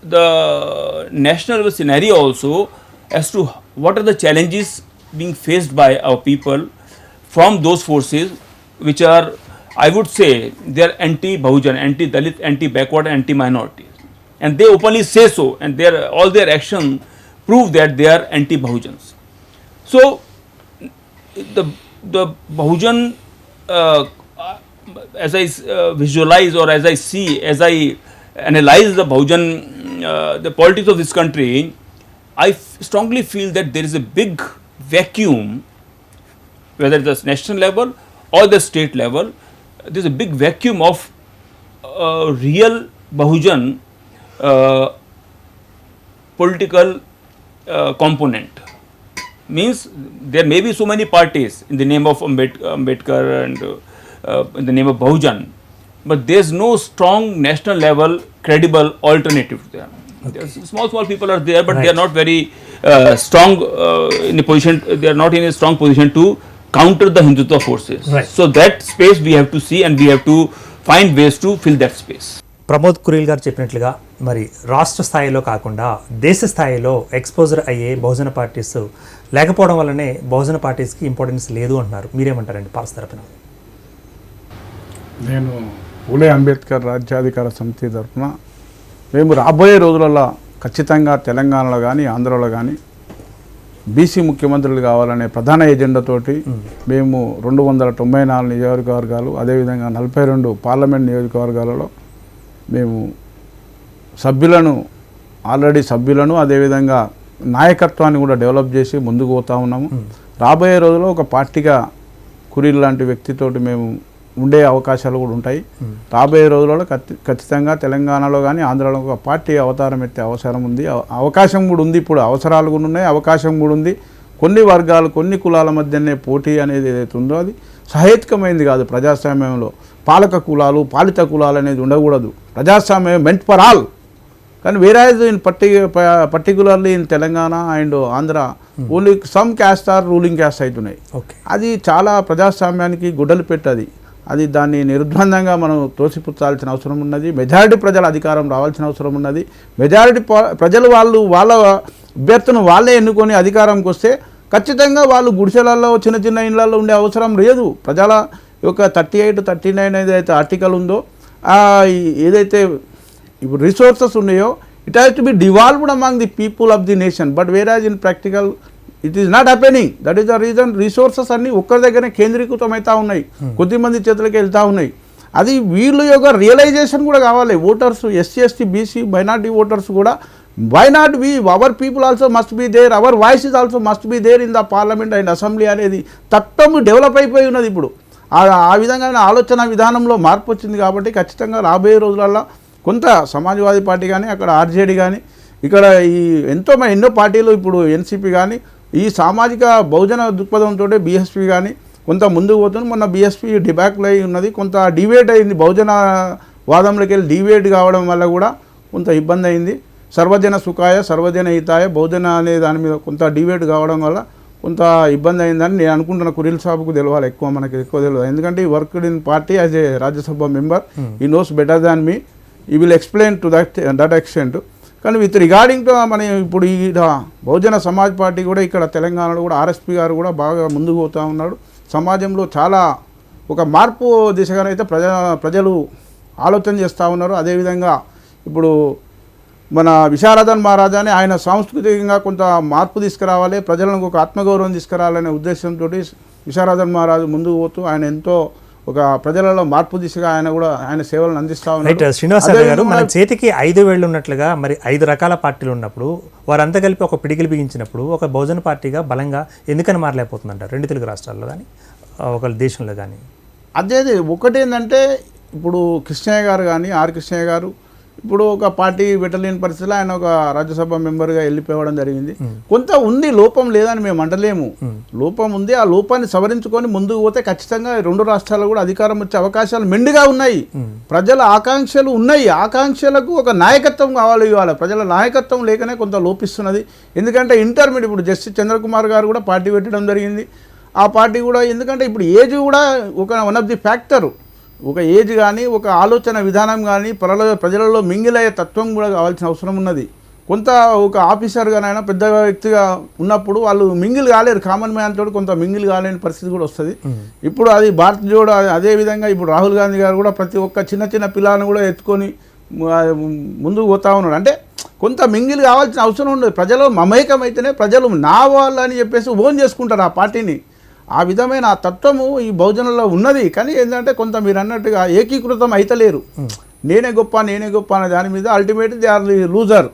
the national level scenario also as to what are the challenges being faced by our people from those forces which are, I would say, they are anti-Bahujan, anti-Dalit, anti-backward, anti-minority, and they openly say so, and all their actions prove that they are anti-Bahujans. So the Bahujan, as I visualize or as I see, as I analyze the Bahujan, the politics of this country, I strongly feel that there is a big vacuum, whether it is national level or the state level. There is a big vacuum of real Bahujan political component. Means there may be so many parties in the name of Ambedkar and in the name of Bahujan, but there is no strong national level credible alternative to them. Okay. Small people are there, but they are not very strong in a position. They are not in a strong position to counter the Hindutva forces. Right. So that space we have to see, and we have to find ways to fill that space. Pramod Kureel గారు చెప్పినట్లుగా మరి రాష్ట్ర స్థాయిలో కాకుండా దేశ స్థాయిలో exposure అయ్యే బహుజన parties లేకపోవడం వల్లనే బహుజన పార్టీస్కి ఇంపార్టెన్స్ లేదు అంటున్నారు. మీరేమంటారండి పార్స్ తరపున? నేను పూలే అంబేద్కర్ రాజ్యాధికార సమితి తరఫున మేము రాబోయే రోజులలో ఖచ్చితంగా తెలంగాణలో కానీ ఆంధ్రలో కానీ బీసీ ముఖ్యమంత్రులు కావాలనే ప్రధాన ఎజెండాతోటి మేము 294 నియోజకవర్గాలు, అదేవిధంగా 42 పార్లమెంట్ నియోజకవర్గాలలో మేము సభ్యులను అదేవిధంగా నాయకత్వాన్ని కూడా డెవలప్ చేసి ముందుకు పోతూ ఉన్నాము. రాబోయే రోజుల్లో ఒక పార్టీగా కురీల్ లాంటి వ్యక్తితోటి మేము ఉండే అవకాశాలు కూడా ఉంటాయి. రాబోయే రోజులలో ఖచ్చితంగా తెలంగాణలో కానీ ఆంధ్రాలో ఒక పార్టీ అవతారం ఎత్తే అవసరం ఉంది, అవకాశం కూడా ఉంది. ఇప్పుడు అవసరాలు కూడా ఉన్నాయి, అవకాశం కూడా ఉంది. కొన్ని వర్గాలు, కొన్ని కులాల మధ్యనే పోటీ అనేది ఏదైతే ఉందో అది సహేతుకమైంది కాదు. ప్రజాస్వామ్యంలో పాలక కులాలు, పాలిత కులాలు అనేది ఉండకూడదు. ప్రజాస్వామ్యం మెంట్ ఫర్ ఆల్. కానీ whereas in particularly in Telangana and Andhra only some caste are ruling caste అవుతున్నాయి. అది చాలా ప్రజాస్వామ్యానికి గుడ్డలు పెట్టది. అది దాన్ని నిర్బంధంగా మనం తోసిపుచ్చాల్సిన అవసరం ఉన్నది. మెజారిటీ ప్రజల అధికారం రావాల్సిన అవసరం ఉన్నది. మెజారిటీ ప్రజలు వాళ్ళ అభ్యర్థులను వాళ్ళే ఎన్నుకొని అధికారంకి వస్తే ఖచ్చితంగా వాళ్ళు గుడిసెలలో చిన్న ఇళ్లలో ఉండే అవసరం లేదు. ప్రజల యొక్క 38, 39 ఏదైతే ఆర్టికల్ ఉందో ఏదైతే ఇప్పుడు రిసోర్సెస్ ఉన్నాయో it has to B devolved among the people of the nation. But whereas in practical it is not happening. That is the reason. Resources అన్నీ ఒక్కరి దగ్గరనే కేంద్రీకృతం అవుతూ ఉన్నాయి, కొద్దిమంది చేతులకి వెళ్తూ ఉన్నాయి. అది వీళ్ళ యొక్క రియలైజేషన్ కూడా కావాలి. Voters SC, ST, BC, minority voters కూడా why not we our people also must be there, our voice is also must be there in the parliament and assembly అనేది తత్వం డెవలప్ అయిపోయి ఉన్నది. ఇప్పుడు ఆ విధంగా ఆలోచన విధానంలో మార్పు వచ్చింది. కాబట్టి ఖచ్చితంగా రాబోయే రోజులలో కొంత సమాజ్వాదీ పార్టీ కానీ, అక్కడ ఆర్జేడీ కానీ, ఇక్కడ ఈ ఎన్నో పార్టీలు, ఇప్పుడు ఎన్సీపీ కానీ, ఈ సామాజిక బహుజన దృక్పథంతో బీఎస్పీ కానీ కొంత ముందుకు పోతుంది. మొన్న బీఎస్పీ డిబాక్లు అయి ఉన్నది, కొంత డివేట్ అయింది. బహుజన వాదంలోకి వెళ్ళి డివేట్ కావడం వల్ల కూడా కొంత ఇబ్బంది అయింది. సర్వజన సుఖాయ సర్వజన హితాయ బహుజన అనే దాని మీద కొంత డివేట్ కావడం వల్ల కొంత ఇబ్బంది అయిందని నేను అనుకుంటున్న. కురీల్ సాబ్కు తెలియాలి, మనకి ఎక్కువ తెలియదు. ఎందుకంటే ఈ worked in party as a Rajya Sabha member, ఈ నోస్ బెటర్ దాన్ మీ, ఈ will explain to that extent. కానీ విత్ రిగార్డింగ్ టు మన ఇప్పుడు ఈ బహుజన సమాజ్ పార్టీ కూడా ఇక్కడ తెలంగాణలో కూడా ఆర్ఎస్పీ గారు కూడా బాగా ముందుకు పోతూ ఉన్నాడు. సమాజంలో చాలా ఒక మార్పు దిశగానైతే ప్రజలు ఆలోచన చేస్తూ ఉన్నారు. అదేవిధంగా ఇప్పుడు మన విశారదన్ మహారాజా అని ఆయన సాంస్కృతికంగా కొంత మార్పు తీసుకురావాలి, ప్రజలకు ఒక ఆత్మగౌరవం తీసుకురావాలనే ఉద్దేశంతో విశారదన్ మహారాజు ముందుకు పోతూ ఆయన ఎంతో ఒక ప్రజలలో మార్పు దిశగా ఆయన కూడా ఆయన సేవలను అందిస్తూ రైట్ ఉన్నారు. శ్రీనివాస్ యాదవ్ గారు, మన చేతికి 5 వేళ్ళు ఉన్నట్లుగా మరి 5 రకాల పార్టీలు ఉన్నప్పుడు వారంతా కలిపి ఒక పిడికిలు బిగించినప్పుడు ఒక బహుజన పార్టీగా బలంగా ఎందుకని మారలేకపోతుందంటారు 2 తెలుగు రాష్ట్రాల్లో కానీ ఒక దేశంలో కానీ? అదే ఒకటేంటంటే ఇప్పుడు కృష్ణయ్య గారు కానీ కృష్ణయ్య గారు ఇప్పుడు ఒక పార్టీ పెట్టలేని పరిస్థితిలో ఆయన ఒక రాజ్యసభ మెంబర్గా వెళ్ళిపోవడం జరిగింది. కొంత ఉంది, లోపం లేదని మేము అంటలేము, లోపం ఉంది. ఆ లోపాన్ని సవరించుకొని ముందుకు పోతే ఖచ్చితంగా 2 రాష్ట్రాల్లో కూడా అధికారం వచ్చే అవకాశాలు మెండుగా ఉన్నాయి. ప్రజల ఆకాంక్షలు ఉన్నాయి, ఆకాంక్షలకు ఒక నాయకత్వం కావాలి. ఇవాళ ప్రజల నాయకత్వం లేకనే కొంత లోపిస్తున్నది. ఎందుకంటే ఇంటర్మీడియట్ ఇప్పుడు జస్టిస్ చంద్రకుమార్ గారు కూడా పార్టీ పెట్టడం జరిగింది. ఆ పార్టీ కూడా ఎందుకంటే ఇప్పుడు ఏజ్ కూడా ఒక వన్ ఆఫ్ ది ఫ్యాక్టర్, ఒక ఏజ్ కానీ ఒక ఆలోచన విధానం కానీ ప్రజలలో మింగిలయ్యే తత్వం కూడా కావాల్సిన అవసరం ఉన్నది. కొంత ఒక ఆఫీసర్గానైనా పెద్ద వ్యక్తిగా ఉన్నప్పుడు వాళ్ళు మింగిల్ కాలేరు, కామన్ మ్యాన్ తోటి కొంత మింగిల్ కాలేని పరిస్థితి కూడా వస్తుంది. ఇప్పుడు అది భారత్ జోడో అదేవిధంగా ఇప్పుడు రాహుల్ గాంధీ గారు కూడా ప్రతి ఒక్క చిన్న పిల్లని కూడా ఎత్తుకొని ముందుకు పోతా ఉన్నాడు. అంటే కొంత మింగిల్ కావాల్సిన అవసరం ఉండదు. ప్రజలు మమేకమైతేనే ప్రజలు నా వాళ్ళని చెప్పేసి ఓన్ చేసుకుంటారు ఆ పార్టీని. ఆ విధమైన ఆ తత్వము ఈ బహుజనుల్లో ఉన్నది. కానీ ఏంటంటే కొంత మీరు అన్నట్టుగా ఏకీకృతం అయితలేరు. నేనే గొప్ప అనే దాని మీద అల్టిమేట్ దే ఆర్ లూజర్.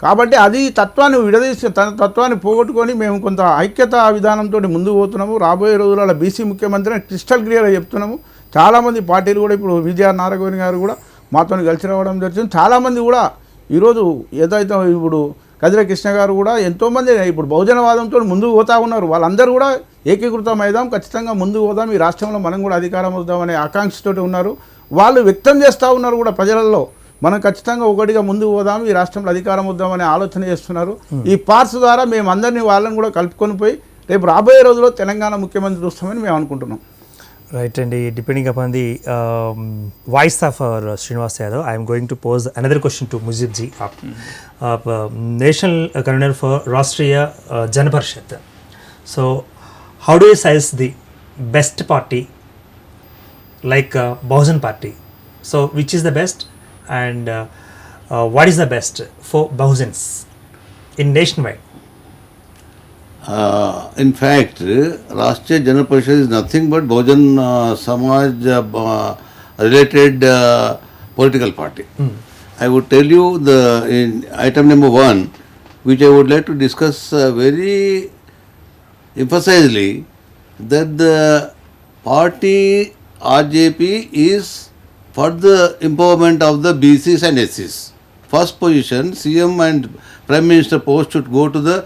కాబట్టి అది తత్వాన్ని విడదీసి తన తత్వాన్ని పోగొట్టుకొని మేము కొంత ఐక్యత విధానంతో ముందుకు పోతున్నాము. రాబోయే రోజులలో బీసీ ముఖ్యమంత్రిని క్రిస్టల్ క్లియర్గా చెప్తున్నాము. చాలామంది పార్టీలు కూడా ఇప్పుడు విజయ నారాయణ గారు కూడా మాతో కలిసి రావడం జరిగింది. చాలామంది కూడా ఈరోజు ఏదైతే ఇప్పుడు కదిర కృష్ణ గారు కూడా ఎంతోమంది ఇప్పుడు బహుజనవాదంతో ముందుకు పోతా ఉన్నారు. వాళ్ళందరూ కూడా ఏకీకృతం అయిదాం, ఖచ్చితంగా ముందుకు పోదాం, ఈ రాష్ట్రంలో మనం కూడా అధికారం వద్దామనే ఆకాంక్షతో ఉన్నారు. వాళ్ళు వ్యక్తం చేస్తూ ఉన్నారు కూడా ప్రజలలో, మనం ఖచ్చితంగా ఒకటిగా ముందుకు పోదాం, ఈ రాష్ట్రంలో అధికారం వద్దామనే ఆలోచన చేస్తున్నారు. ఈ పార్ట్స్ ద్వారా మేము అందరినీ వాళ్ళని కూడా కలుపుకొని పోయి రేపు రాబోయే రోజుల్లో తెలంగాణ ముఖ్యమంత్రి చూస్తామని మేము అనుకుంటున్నాం. Right, and depending upon the voice of Srinivas Yadav, I am going to pose another question to Muzeeb ji, National Convener for Rashtriya Jana Parishad. So, how do you size the best party like Bahujan Party? So, which is the best and what is the best for Bahujans in nationwide? In fact, Rashtriya Jana Parishad is nothing but Bahujan Samaj related political party. I would tell you in item number 1, which I would like to discuss very emphasizedly, that the party RJP is for the empowerment of the BCs and SCs. First position, CM and Prime Minister post should go to the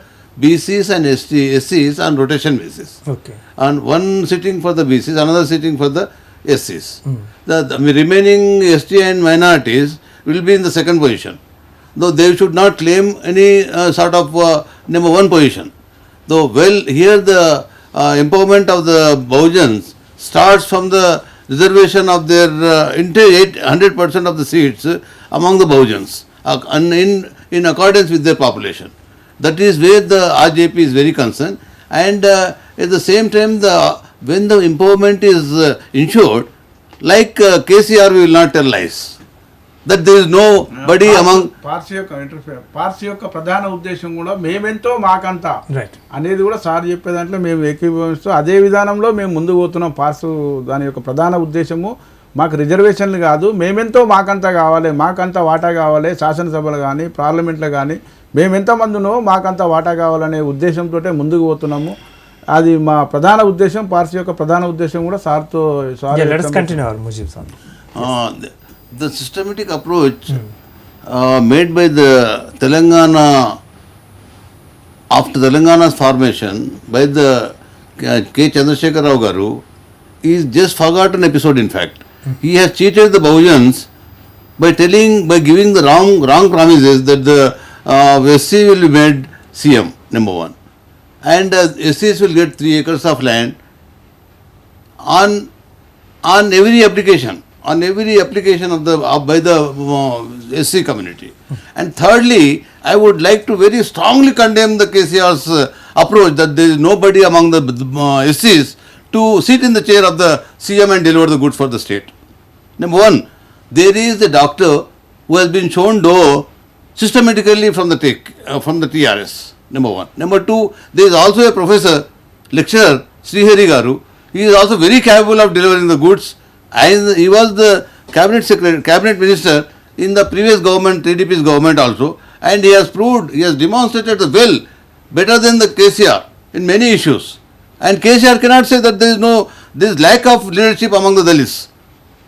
BCs and SCs on rotation basis. Okay. And one sitting for the BCs, another sitting for the SCs. The remaining ST and minorities will be in the second position. Though they should not claim any sort of number 1 position. Though here the empowerment of the Bahujans starts from the reservation of their 100% of the seats among the Bahujans in accordance with their population. That is where the RJP is very concerned, and at the same time, when the empowerment is ensured, like KCR, we will not tell lies. That there is nobody among party యొక్క ప్రధాన ఉద్దేశం కూడా మేమెంతో మాకంతా అనేది కూడా sir చెప్పే దాంట్లో మేము ఏకీభవిస్తూ అదే విధానంలో మేము ముందుకు పోతున్నాం. పార్టీ దాని యొక్క ప్రధాన ఉద్దేశము మాకు రిజర్వేషన్లు కాదు, మేమెంతో మాకంతా కావాలి, మాకంతా వాటా కావాలి, శాసనసభలు కానీ పార్లమెంట్లో కానీ మేమెంతమంది ఉన్నో మాకంతా వాటా కావాలనే ఉద్దేశంతో ముందుకు పోతున్నాము. అది మా ప్రధాన ఉద్దేశం, పార్టీ యొక్క ప్రధాన ఉద్దేశం కూడా సార్తో the systematic approach made by the Telangana after Telangana's formation by the K. Chandrasekhar Rao Garu is just forgotten episode. In fact, he has cheated the Bahujans by giving the wrong promises that the SC will be made CM, number 1, and SCs will get 3 acres of land on every application of the by the SC community. And thirdly, I would like to very strongly condemn the KCR's approach that there is nobody among the SCs to sit in the chair of the CM and deliver the goods for the state. Number 1, there is a doctor who has been shown door systematically from the TRS. Number 1. Number 2, there is also a professor, lecturer, Srihari Garu. He is also very capable of delivering the goods. And he was the cabinet minister in the previous government, TDP's government also. And he has proved, he has demonstrated the will better than the KCR in many issues. And KCR cannot say that there is lack of leadership among the Dalits.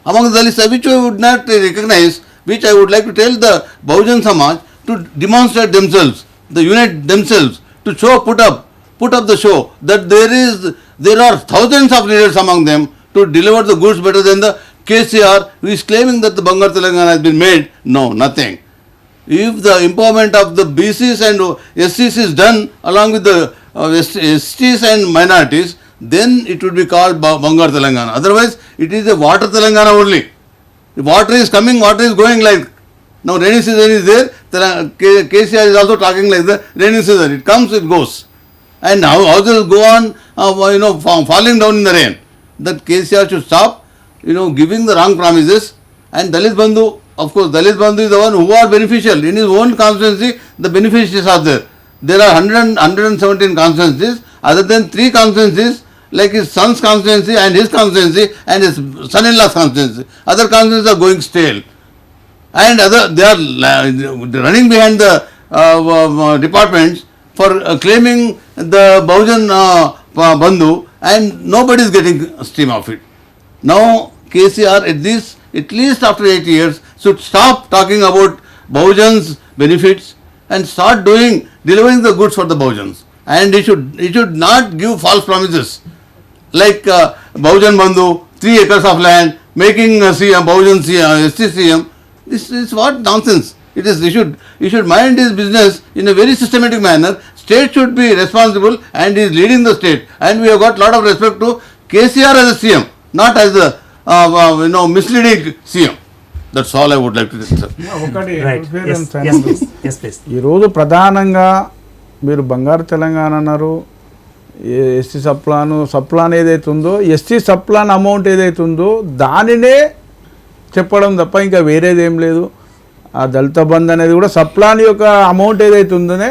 Among the Dalits, which I would not recognize, which I would like to tell the Bahujan Samaj to demonstrate themselves, to unite themselves, to put up the show that there are thousands of leaders among them to deliver the goods better than the KCR, who is claiming that the Bangar Telangana has been made. No, nothing. If the empowerment of the BCs and SCs is done along with the STs and minorities, then it would be called Bangar Telangana. Otherwise, it is a water Telangana only. The water is coming, water is going like. Now rainy season is there, KCR is also talking like the rainy season. It comes, it goes. And houses go on, falling down in the rain. That KCR should stop, giving the wrong promises. And Dalit Bandhu, of course, Dalit Bandhu is the one who are beneficial. In his own constituency, the beneficiaries are there. There are 117 constituencies, other than 3 constituencies, like his son's constituency and his son-in-law's constituency. Other constituencies are going stale. And they are running behind the departments for claiming the Bahujan Bandhu, and nobody is getting steam of it. Now KCR at least after 8 years should stop talking about Bahujans' benefits and start delivering the goods for the Bahujans. And he should not give false promises like Bahujan Bandhu, 3 acres of land, making Bahujan STCM. This is what nonsense. It is. He should mind his business in a very systematic manner. State should be responsible, and he is leading the state. And we have got lot of respect to KCR as a CM, not as a misleading CM. That's all I would like to say, sir. ఒకటి Right. Yes, please. ఈరోజు ప్రధానంగా మీరు బంగారు తెలంగాణ అన్నారు, ST sub plan ఏదైతే ఉందో, ST sub plan amount ఏదైతే ఉందో దానినే చెప్పడం తప్ప ఇంకా వేరేది ఏం లేదు. ఆ దళిత బంధు అనేది కూడా సప్లాన్ యొక్క అమౌంట్ ఏదైతే ఉందోనే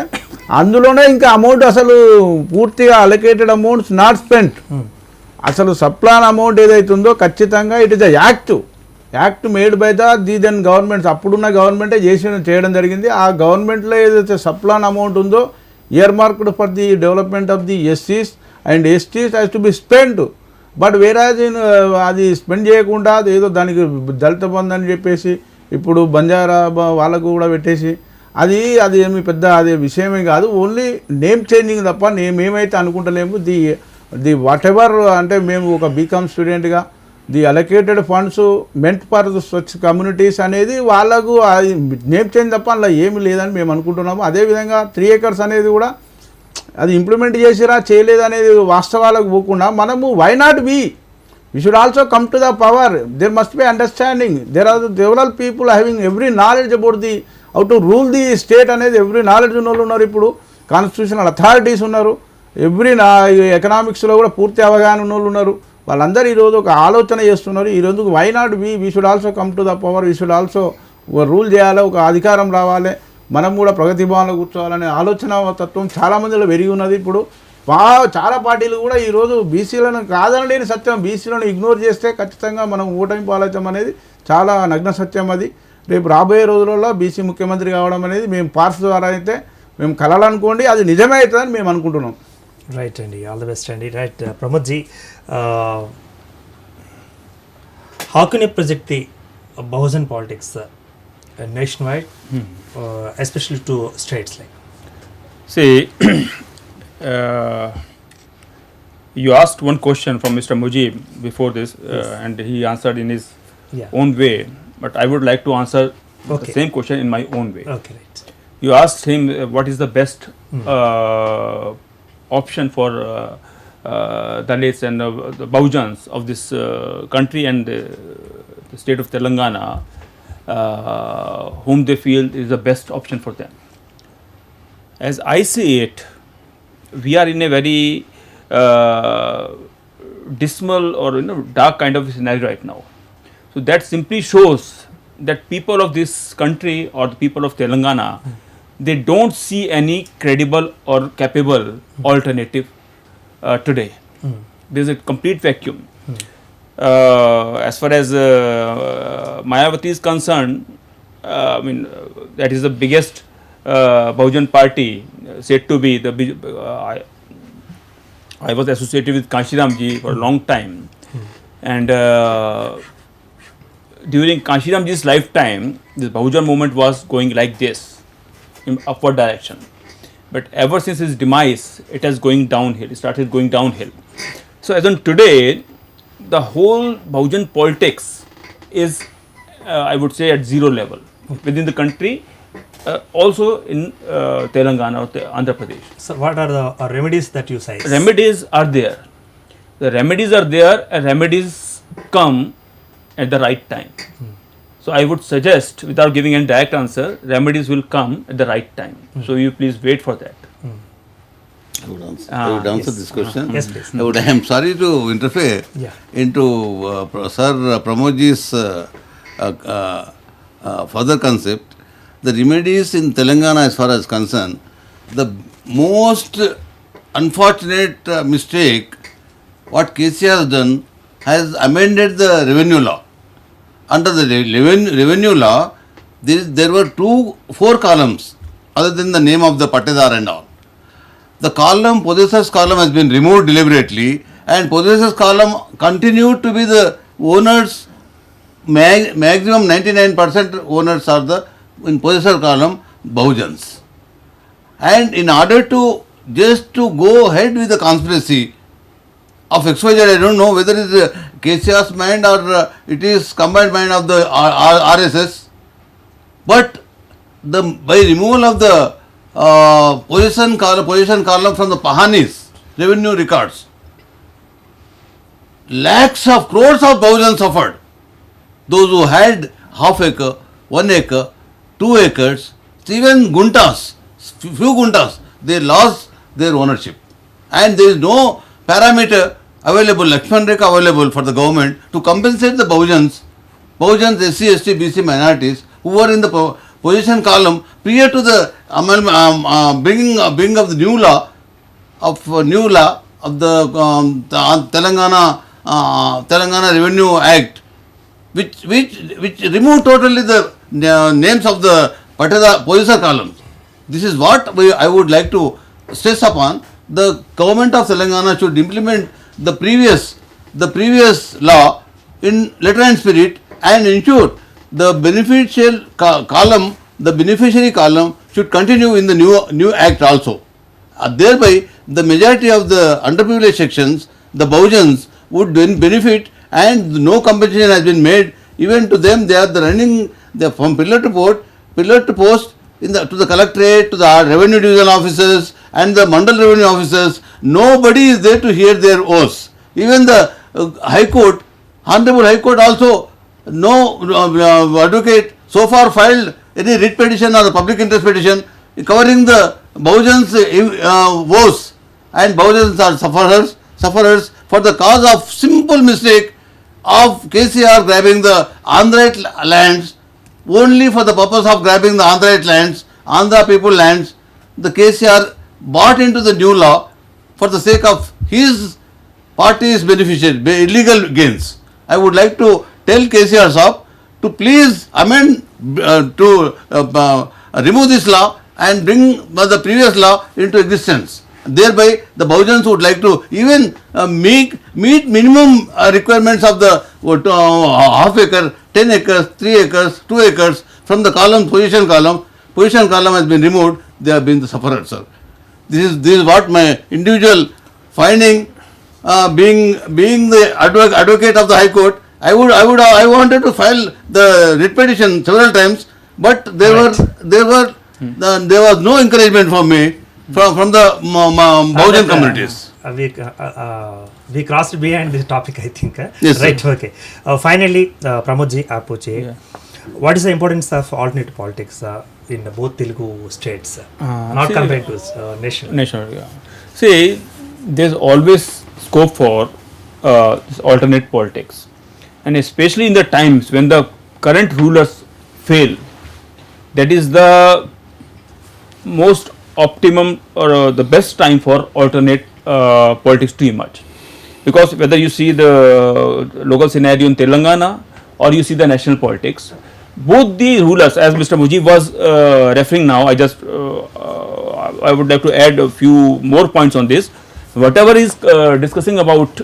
అందులోనే ఇంకా అమౌంట్ అసలు పూర్తిగా అలొకేటెడ్ అమౌంట్స్ నాట్ స్పెంట్. అసలు సప్లాన్ అమౌంట్ ఏదైతే ఉందో ఖచ్చితంగా it is a act made by the then governments, అప్పుడున్న గవర్నమెంటే చేయడం జరిగింది. ఆ గవర్నమెంట్లో ఏదైతే సప్లాన్ అమౌంట్ ఉందో year marked for the development of the ఎస్సీస్ and STs has to be spent. But whereas అది స్పెండ్ చేయకుండా ఏదో దానికి దళిత బంధు అని చెప్పేసి ఇప్పుడు బంజారా వాళ్ళకు కూడా పెట్టేసి అది ఏమి పెద్ద అదే విషయమే కాదు. ఓన్లీ నేమ్ చేంజింగ్ తప్ప మేమైతే అనుకుంటలేము. ది వాట్ ఎవర్ అంటే మేము ఒక బీకామ్ స్టూడెంట్గా the allocated funds meant for స్వచ్ఛ కమ్యూనిటీస్ అనేది వాళ్ళకు నేమ్ చేంజ్ తప్ప అలా ఏమి లేదని మేము అనుకుంటున్నాము. అదేవిధంగా 3 acres అనేది కూడా అది ఇంప్లిమెంట్ చేసిరా చేయలేదు అనేది వాస్తవాలకు పోకుండా మనము why not be we should also come to the power. There must be understanding. There are several people having every knowledge about how to rule the state అనేది every knowledge ఉన్న వాళ్ళు ఉన్నారు. ఇప్పుడు కాన్స్టిట్యూషనల్ అథారిటీస్ ఉన్నారు, ఎకనామిక్స్లో కూడా పూర్తి అవగాహన ఉన్న వాళ్ళు ఉన్నారు. వాళ్ళందరూ ఈరోజు ఒక ఆలోచన చేస్తున్నారు. ఈరోజు why not we should also come to the power, we should also rule చేయాలి, ఒక అధికారం రావాలి, మనం కూడా ప్రగతి భవన్లో కూర్చోవాలనే ఆలోచన తత్వం చాలామందిలో పెరిగి ఉన్నది. ఇప్పుడు చాలా పార్టీలు కూడా ఈరోజు బీసీలను కాదనలేని సత్యం, బీసీలను ఇగ్నోర్ చేస్తే ఖచ్చితంగా మనం ఓటమి పాలవుతాం అనేది చాలా నగ్న సత్యం. అది రేపు రాబోయే రోజులలో బీసీ ముఖ్యమంత్రి కావడం అనేది మేము పార్స్ ద్వారా అయితే మేము కలవాలనుకోండి, అది నిజమే అవుతుందని మేము అనుకుంటున్నాం. రైట్ అండి, ఆల్ ది బెస్ట్ అండి. Right Pramod ji, how can you project the Bahujan politics nationwide, especially to states like? See, you asked one question from Mr. Muzeeb before this, and he answered in his own way. But I would like to answer the same question in my own way. Okay, right. You asked him what is the best option for Dalits and the Bahujans of this country and the state of Telangana, whom they feel is the best option for them. As I see it, we are in a very dismal or dark kind of scenario right now. So that simply shows that people of this country or the people of Telangana, they don't see any credible or capable alternative today. there is a complete vacuum. As far as Mayawati is concerned, I mean, that is the biggest Bahujan party, said to be the I was associated with Kanshiramji for a long time, and during Kanshiramji's lifetime, this Bahujan movement was going like this, in upward direction. But ever since his demise, it has going downhill. It started going downhill. So as on today, the whole Bahujan politics is, I would say, at zero level within the country, also in Telangana or Andhra Pradesh. So what are the remedies that you say? Remedies are there. The remedies are there, and remedies come at the right time. So I would suggest, without giving any direct answer, remedies will come at the right time. So you please wait for that. I would answer Yes. this question. Yes, please. I am sorry to interfere Yeah. into Sir Pramodji's further concept. The remedies in Telangana, as far as concerned, the most unfortunate mistake what KCR has done, has amended the revenue law. Under the revenue law, there were 4 columns other than the name of the Patedar and all. The column, possessor's column, has been removed deliberately, and possessor's column continued to be the owners. Maximum 99% owners are the in possessor column Bahujans. And in order to just to go ahead with the conspiracy of XYZ, I don't know whether it is KCR's mind or it is combined mind of the RSS, but by removal of the position column from the Pahanis revenue records, lakhs of crores of Bahujans suffered. Those who had half acre, 1 acre, 2 acres, even guntas, few guntas, they lost their ownership. And there is no parameter available, Lakshman Rekha available for the government to compensate the Bahujans, SC, ST, BC minorities who were in the position column prior to the bringing of the new law of the Telangana Revenue Act, which removed totally the names of the possessor columns. This is what I would like to stress upon. The government of Telangana should implement the previous law in letter and spirit and ensure the beneficiary column should continue in the new act also. Thereby, the majority of the underprivileged sections, the Bahujans, would then benefit, and no compensation has been made even to them. They are running from pillar to post to the collectorate, to the revenue division officers and the mandal revenue officers. Nobody is there to hear their oaths. Even the High Court, Honorable High Court also, no advocate so far filed any writ petition or public interest petition covering the Bahujans' woes, and Bahujans are sufferers for the cause of simple mistake of KCR grabbing the Andhra lands. Only for the purpose of grabbing the Andhra people lands, the KCR bought into the new law for the sake of his party's illegal gains. I would like to tell KCR Saab to please amend, to remove this law and bring the previous law into existence. Thereby, the Bahujans would like to even meet minimum requirements of the half acre, 10 acres, 3 acres, 2 acres from the position column. Position column has been removed. They have been the sufferers, sir. This is what my individual finding. Being the advocate of the High Court, I wanted to file the writ petition several times, but there was no encouragement from me from the Bahujan communities. We crossed behind this topic, I think. Yes, right, sir. okay. Finally, Pramodji, Apuche, what is the importance of alternate politics in both Telugu states, not compared to national? Yeah. See, there's always scope for this alternate politics, and especially in the times when the current rulers fail, that is the most optimum or the best time for alternate politics to emerge. because whether you see the local scenario in Telangana or you see the national politics, both the rulers, as Mr. Muzeeb was referring now, I would like to add a few more points on this. Whatever is discussing about,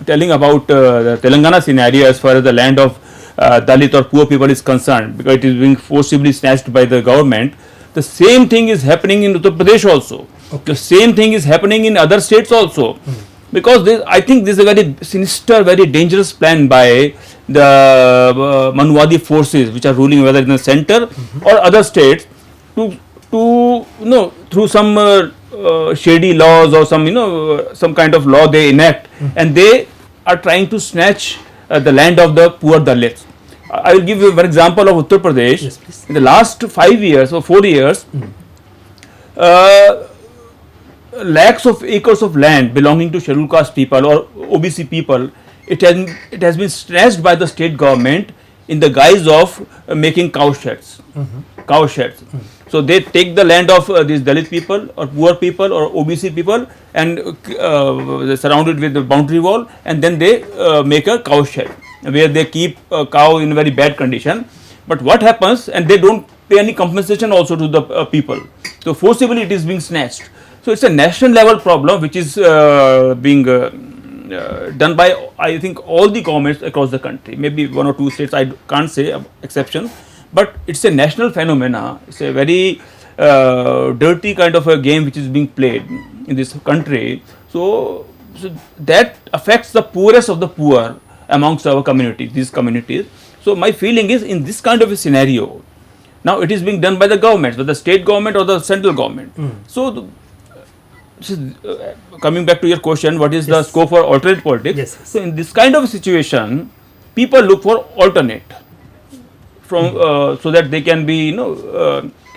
telling about the Telangana scenario as far as the land of Dalit or poor people is concerned, because it is being forcibly snatched by the government, the same thing is happening in Uttar Pradesh also. The same thing is happening in other states also. Because this, I think this is a very sinister, very dangerous plan by the Manwadi forces which are ruling whether in the center or other states to through some shady laws or some some kind of law they enact, and they are trying to snatch the land of the poor Dalits. I will give you one example of Uttar Pradesh. Yes, please. In the last 5 years or 4 years, lakhs of acres of land belonging to scheduled caste people or OBC people, it has been snatched by the state government in the guise of making cow sheds. Cow sheds. So they take the land of these Dalit people or poor people or OBC people and surround it with the boundary wall, and then they make a cow shed where they keep a cow in very bad condition. But what happens, and they don't pay any compensation also to the people. So forcibly it is being snatched. So it's a national level problem which is being done by, I think, all the governments across the country. Maybe 1 or 2 states, I can't say exception, but it's a national phenomena. It's a very dirty kind of a game which is being played in this country. So that affects the poorest of the poor amongst our communities, these communities. So my feeling is, in this kind of a scenario, now it is being done by the government, whether the state government or the central government. So coming back to your question, what is the scope for alternate politics? Yes. So in this kind of a situation, people look for alternate from so that they can be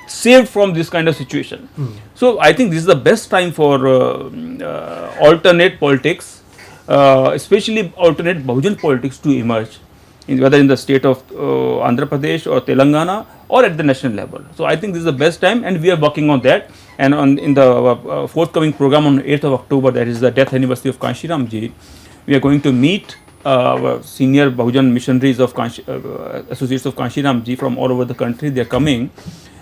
saved from this kind of situation. So I think this is the best time for alternate politics, especially alternate Bahujan politics to emerge, whether in the state of Andhra Pradesh or Telangana or at the national level. So I think this is the best time, and we are working on that. And in the forthcoming program on 8th of October, that is the death anniversary of N.Srinivas ji, we are going to meet senior Bahujan missionaries of associates of N.Srinivas ji from all over the country. They are coming,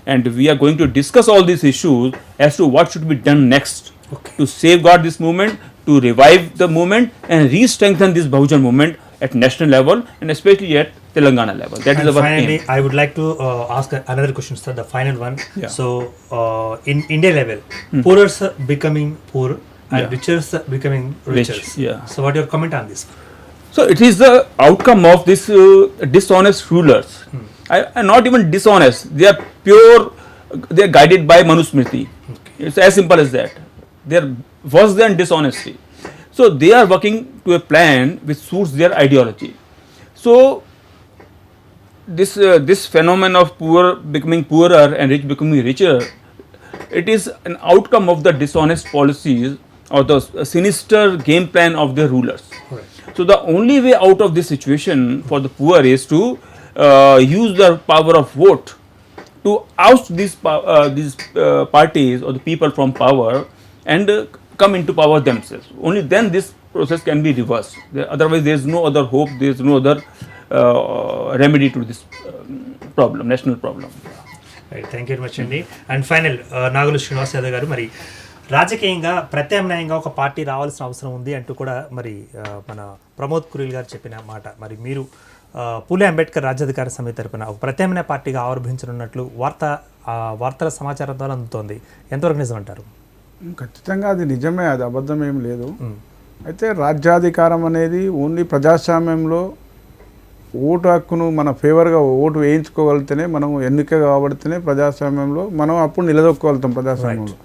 and we are going to discuss all these issues as to what should be done next to safeguard this movement, to revive the movement and re-strengthen this Bahujan movement at national level and especially at Telangana level. That is our finally, aim. I would like to ask another question, sir, the final one. Yeah. So, in India level, poorers are becoming poor and richers are becoming richer. Rich, yeah. So, what your comment on this? So it is the outcome of this dishonest rulers. And not even dishonest, they are pure, they are guided by Manusmriti. It's as simple as that. They are worse than dishonesty. So they are working to a plan which suits their ideology. So this phenomenon of poor becoming poorer and rich becoming richer, it is an outcome of the dishonest policies or the sinister game plan of the rulers. Right. So the only way out of this situation for the poor is to use the power of vote to oust these parties or the people from power and come into power themselves. Only then this process can be reversed. Otherwise, there is no other hope, there is no other remedy to this problem, national problem. Right thank you very much అండి. And final నాగుల శ్రీనివాస్ యాదవ్ గారు, మరి రాజకీయంగా ప్రత్యామ్నాయంగా ఒక party రావాల్సిన అవసరం ఉంది అంటూ కూడా మరి మన ప్రమోద్ కురీల్ గారు చెప్పిన మాట, మరి మీరు పూలే అంబేద్కర్ రాజ్యాధికార సమితి తరపున ఒక ప్రత్యామ్నాయ పార్టీగా ఆవిర్భవించనున్నట్లు వార్తల సమాచారం ద్వారా అందుతోంది. ఎంతవరకు నిజం అంటారు? ఖచ్చితంగా అది నిజమే, అది అబద్ధం ఏం లేదు. అయితే రాజ్యాధికారం అనేది ఓన్లీ ప్రజాస్వామ్యంలో ఓటు హక్కును మన ఫేవర్గా ఓటు వేయించుకోగలిగితేనే, మనం ఎన్నిక కాబడితేనే ప్రజాస్వామ్యంలో మనం అప్పుడు నిలదొక్కగలుగుతాం ప్రజాస్వామ్యంలో.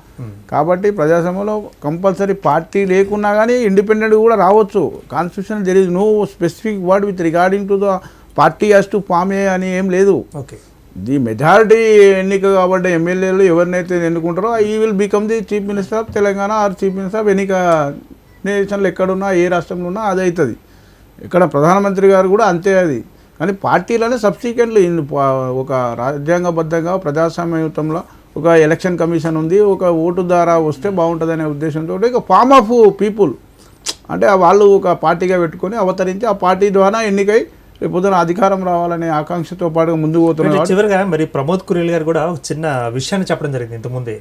కాబట్టి ప్రజాస్వామ్యంలో కంపల్సరీ పార్టీ లేకున్నా కానీ ఇండిపెండెంట్ కూడా రావచ్చు. Constitution there is no specific word with regarding to the party as to form a అని ఏం లేదు. ఓకే, ది మెజారిటీ ఎన్నిక కాబట్టి ఎమ్మెల్యేలు ఎవరినైతే ఎన్నుకుంటారో ఈ will become the chief minister of Telangana or chief minister of ఎన్నిక నేషన్లో ఎక్కడున్నా ఏ రాష్ట్రంలో ఉన్నా అది అవుతుంది. ఇక్కడ ప్రధానమంత్రి గారు కూడా అంతే. అది కానీ పార్టీలోనే సబ్సిక్వెంట్లీ ఒక రాజ్యాంగబద్ధంగా ప్రజాస్వామ్యయుతంలో ఒక ఎలక్షన్ కమిషన్ ఉంది, ఒక ఓటు ద్వారా వస్తే బాగుంటుందనే ఉద్దేశంతో ఒక ఫామ్ ఆఫ్ పీపుల్ అంటే వాళ్ళు ఒక పార్టీగా పెట్టుకొని అవతరించి ఆ పార్టీ ద్వారా ఎన్నికై రేపొద్దున అధికారం రావాలనే ఆకాంక్షతో పాటు ముందుకు పోతున్నారు. చివరిగా మరి ప్రమోద్ కురేల్ గారు కూడా ఒక చిన్న విషయాన్ని చెప్పడం జరిగింది ఇంతకుముందే.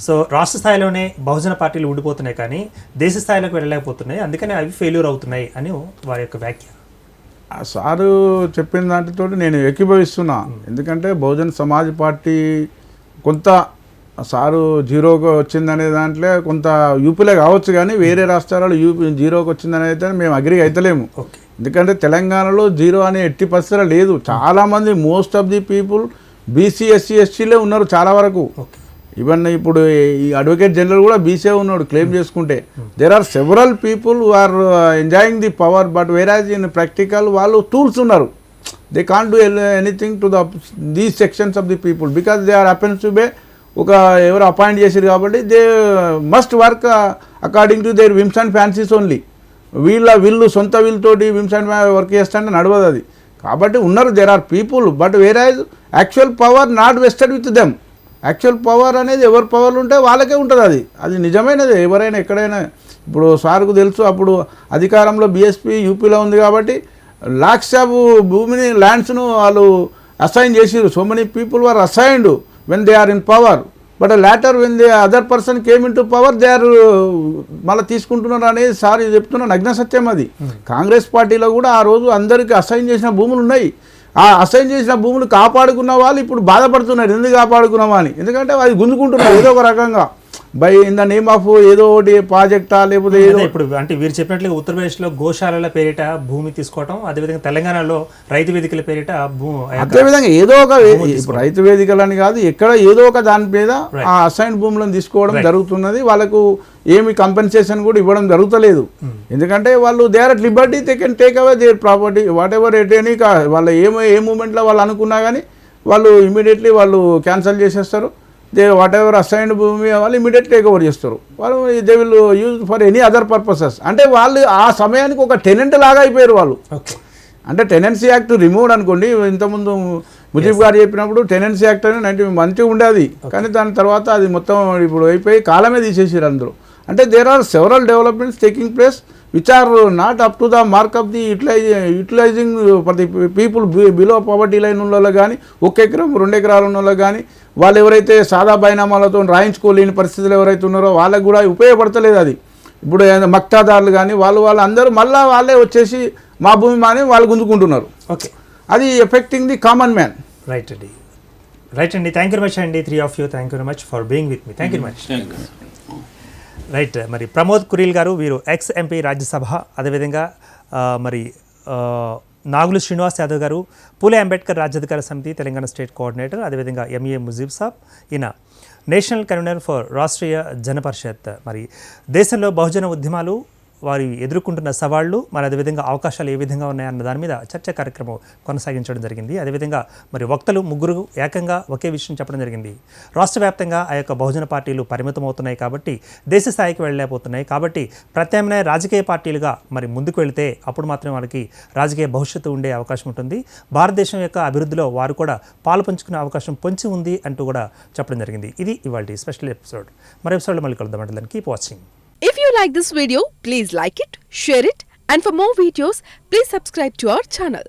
సో రాష్ట్ర స్థాయిలోనే బహుజన పార్టీలు ఉండిపోతున్నాయి కానీ దేశ స్థాయిలోకి వెళ్ళలేకపోతున్నాయి, అందుకని అవి ఫెయిల్యూర్ అవుతున్నాయి అని వారి యొక్క వ్యాఖ్య. సారు చెప్పిన దాంట్లో నేను ఏకీభవిస్తున్నా. ఎందుకంటే బహుజన్ సమాజ్ పార్టీ కొంత సారు జీరోకి వచ్చిందనే దాంట్లో కొంత యూపీలో కావచ్చు కానీ వేరే రాష్ట్రాలలో యూపీ జీరోకి వచ్చిందనే అయితే మేము అగ్రి అవుతలేము. ఎందుకంటే తెలంగాణలో జీరో అనే ఎట్టి పరిస్థితులు లేదు. చాలామంది most of the people BC SC ఎస్టీలే ఉన్నారు చాలా వరకు. ఈవెన్ ఇప్పుడు ఈ అడ్వకేట్ జనరల్ కూడా బీసీ ఉన్నాడు క్లెయిమ్ చేసుకుంటే. There are several people who are enjoying the power, but whereas in practical వాళ్ళు టూల్స్ ఉన్నారు. They can't do anything to these sections of the people because they are happens to be ఒక ఎవరు appoint చేశారు కాబట్టి they must work according to their whims and fancies only. వీళ్ళు సొంత వీళ్ళతోటి whims and work చేస్తుంటే నడవదు అది. కాబట్టి ఉన్నారు there are people, but whereas actual power not vested with them. Actual power అనేది ఎవరి పవర్లు ఉంటే వాళ్ళకే ఉంటుంది. అది నిజమైనది. ఎవరైనా ఎక్కడైనా ఇప్పుడు సార్కు తెలుసు, అప్పుడు అధికారంలో బీఎస్పీ యూపీలో ఉంది కాబట్టి లాక్స్ ఆఫ్ భూమిని ల్యాండ్స్ను వాళ్ళు అసైన్ చేసిరు. So many people were assigned when they are in power, but later when they other person came in to power they are మళ్ళీ తీసుకుంటున్నారు అనేది సార్ చెప్తున్న నగ్న సత్యం. అది కాంగ్రెస్ పార్టీలో కూడా ఆ రోజు అందరికీ అసైన్ చేసిన భూములు ఉన్నాయి. ఆ అసైన్ చేసిన భూములు కాపాడుకున్న వాళ్ళు ఇప్పుడు బాధపడుతున్నారు ఎందుకు కాపాడుకున్నామా అని. ఎందుకంటే అది గుంజుకుంటున్నారు ఏదో ఒక రకంగా by in the name of ఏదో ఒకటి ప్రాజెక్టా లేకపోతే ఏదో. ఇప్పుడు అంటే వీరు చెప్పినట్లుగా ఉత్తరప్రదేశ్లో గోశాలల పేరిట భూమి తీసుకోవడం, అదేవిధంగా తెలంగాణలో రైతు వేదికల పేరిట అదేవిధంగా ఏదో ఒక ఇప్పుడు రైతు వేదికలని కాదు ఎక్కడ ఏదో ఒక దాని మీద ఆ అసైన్ భూములను తీసుకోవడం జరుగుతున్నది. వాళ్ళకు ఏమి కంపెన్సేషన్ కూడా ఇవ్వడం జరుగుతలేదు. ఎందుకంటే వాళ్ళు they are at liberty, they can take away their property whatever at any. వాళ్ళ ఏ మూమెంట్లో వాళ్ళు అనుకున్నా కానీ వాళ్ళు ఇమీడియట్లీ వాళ్ళు క్యాన్సిల్ చేసేస్తారు. దే వాట్ ఎవర్ అసైన్డ్ భూమి వాళ్ళు ఇమీడియట్ టేక్ ఓవర్ చేస్తారు. వాళ్ళు they will use for any other purposes. అంటే వాళ్ళు ఆ సమయానికి ఒక టెనెంట్ లాగా అయిపోయారు వాళ్ళు. అంటే టెనెన్సీ యాక్ట్ రిమూవ్డ్ అనుకోండి. ఇంతకుముందు ముజీబ్ గారు చెప్పినప్పుడు టెనెన్సీ యాక్ట్ అని మంచిగా ఉండేది, కానీ దాని తర్వాత అది మొత్తం ఇప్పుడు అయిపోయి కాలమే తీసేసారు అందరూ. అంటే there are several developments taking place which are not up to the mark of the utilising for the people below poverty line ఉన్న వాళ్ళకి కానీ 1 ఎకరం 2 ఎకరాలు ఉన్న వాళ్ళకి కానీ వాళ్ళు ఎవరైతే సాదా బైనామాలతో రాయించుకోలేని పరిస్థితులు ఎవరైతే ఉన్నారో వాళ్ళకు కూడా ఉపయోగపడతలేదు అది. ఇప్పుడు మక్తాదారులు కానీ వాళ్ళు అందరూ మళ్ళీ వాళ్ళే వచ్చేసి మా భూమి మాని వాళ్ళు గుంజుకుంటున్నారు. ఓకే, అది effecting the common man. Right అండి. థ్యాంక్ యూ వెరీ మచ్ అండి, 3 of you. Thank you very much for being with me. Thank you very much. Right, మరి ప్రమోద్ కురీల్ గారు వీరు ఎక్స్.MP రాజ్యసభ, అదేవిధంగా మరి నాగులు శ్రీనివాస్ యాదవ్ గారు పూలే అంబేద్కర్ రాజ్యాధికార సమితి తెలంగాణ స్టేట్ కోఆర్డినేటర్, అదేవిధంగా ఎంఏ ముజీబ్ సాబ్ ఈయన నేషనల్ కన్వీనర్ ఫర్ రాష్ట్రీయ జనపరిషత్. మరి దేశంలో బహుజన ఉద్యమాలు వారి ఎదుర్కొంటున్న సవాళ్లు, మరి అదేవిధంగా అవకాశాలు ఏ విధంగా ఉన్నాయన్న దాని మీద చర్చా కార్యక్రమం కొనసాగించడం జరిగింది. అదేవిధంగా మరి వక్తలు 3 ఏకంగా ఒకే విషయం చెప్పడం జరిగింది. రాష్ట్ర వ్యాప్తంగా ఆ యొక్క బహుజన పార్టీలు పరిమితం అవుతున్నాయి కాబట్టి దేశ స్థాయికి వెళ్ళలేకపోతున్నాయి కాబట్టి ప్రత్యామ్నాయ రాజకీయ పార్టీలుగా మరి ముందుకు వెళితే అప్పుడు మాత్రమే వాళ్ళకి రాజకీయ భవిష్యత్తు ఉండే అవకాశం ఉంటుంది. భారతదేశం యొక్క అభివృద్ధిలో వారు కూడా పాలు పంచుకునే అవకాశం పొంచి ఉంది అంటూ కూడా చెప్పడం జరిగింది. ఇది ఇవాళ స్పెషల్ ఎపిసోడ్. మరి ఎపిసోడ్లో మళ్ళీ కలుద్దాం అంటే keep watching. If you like this video, please like it, share it, and for more videos, please subscribe to our channel.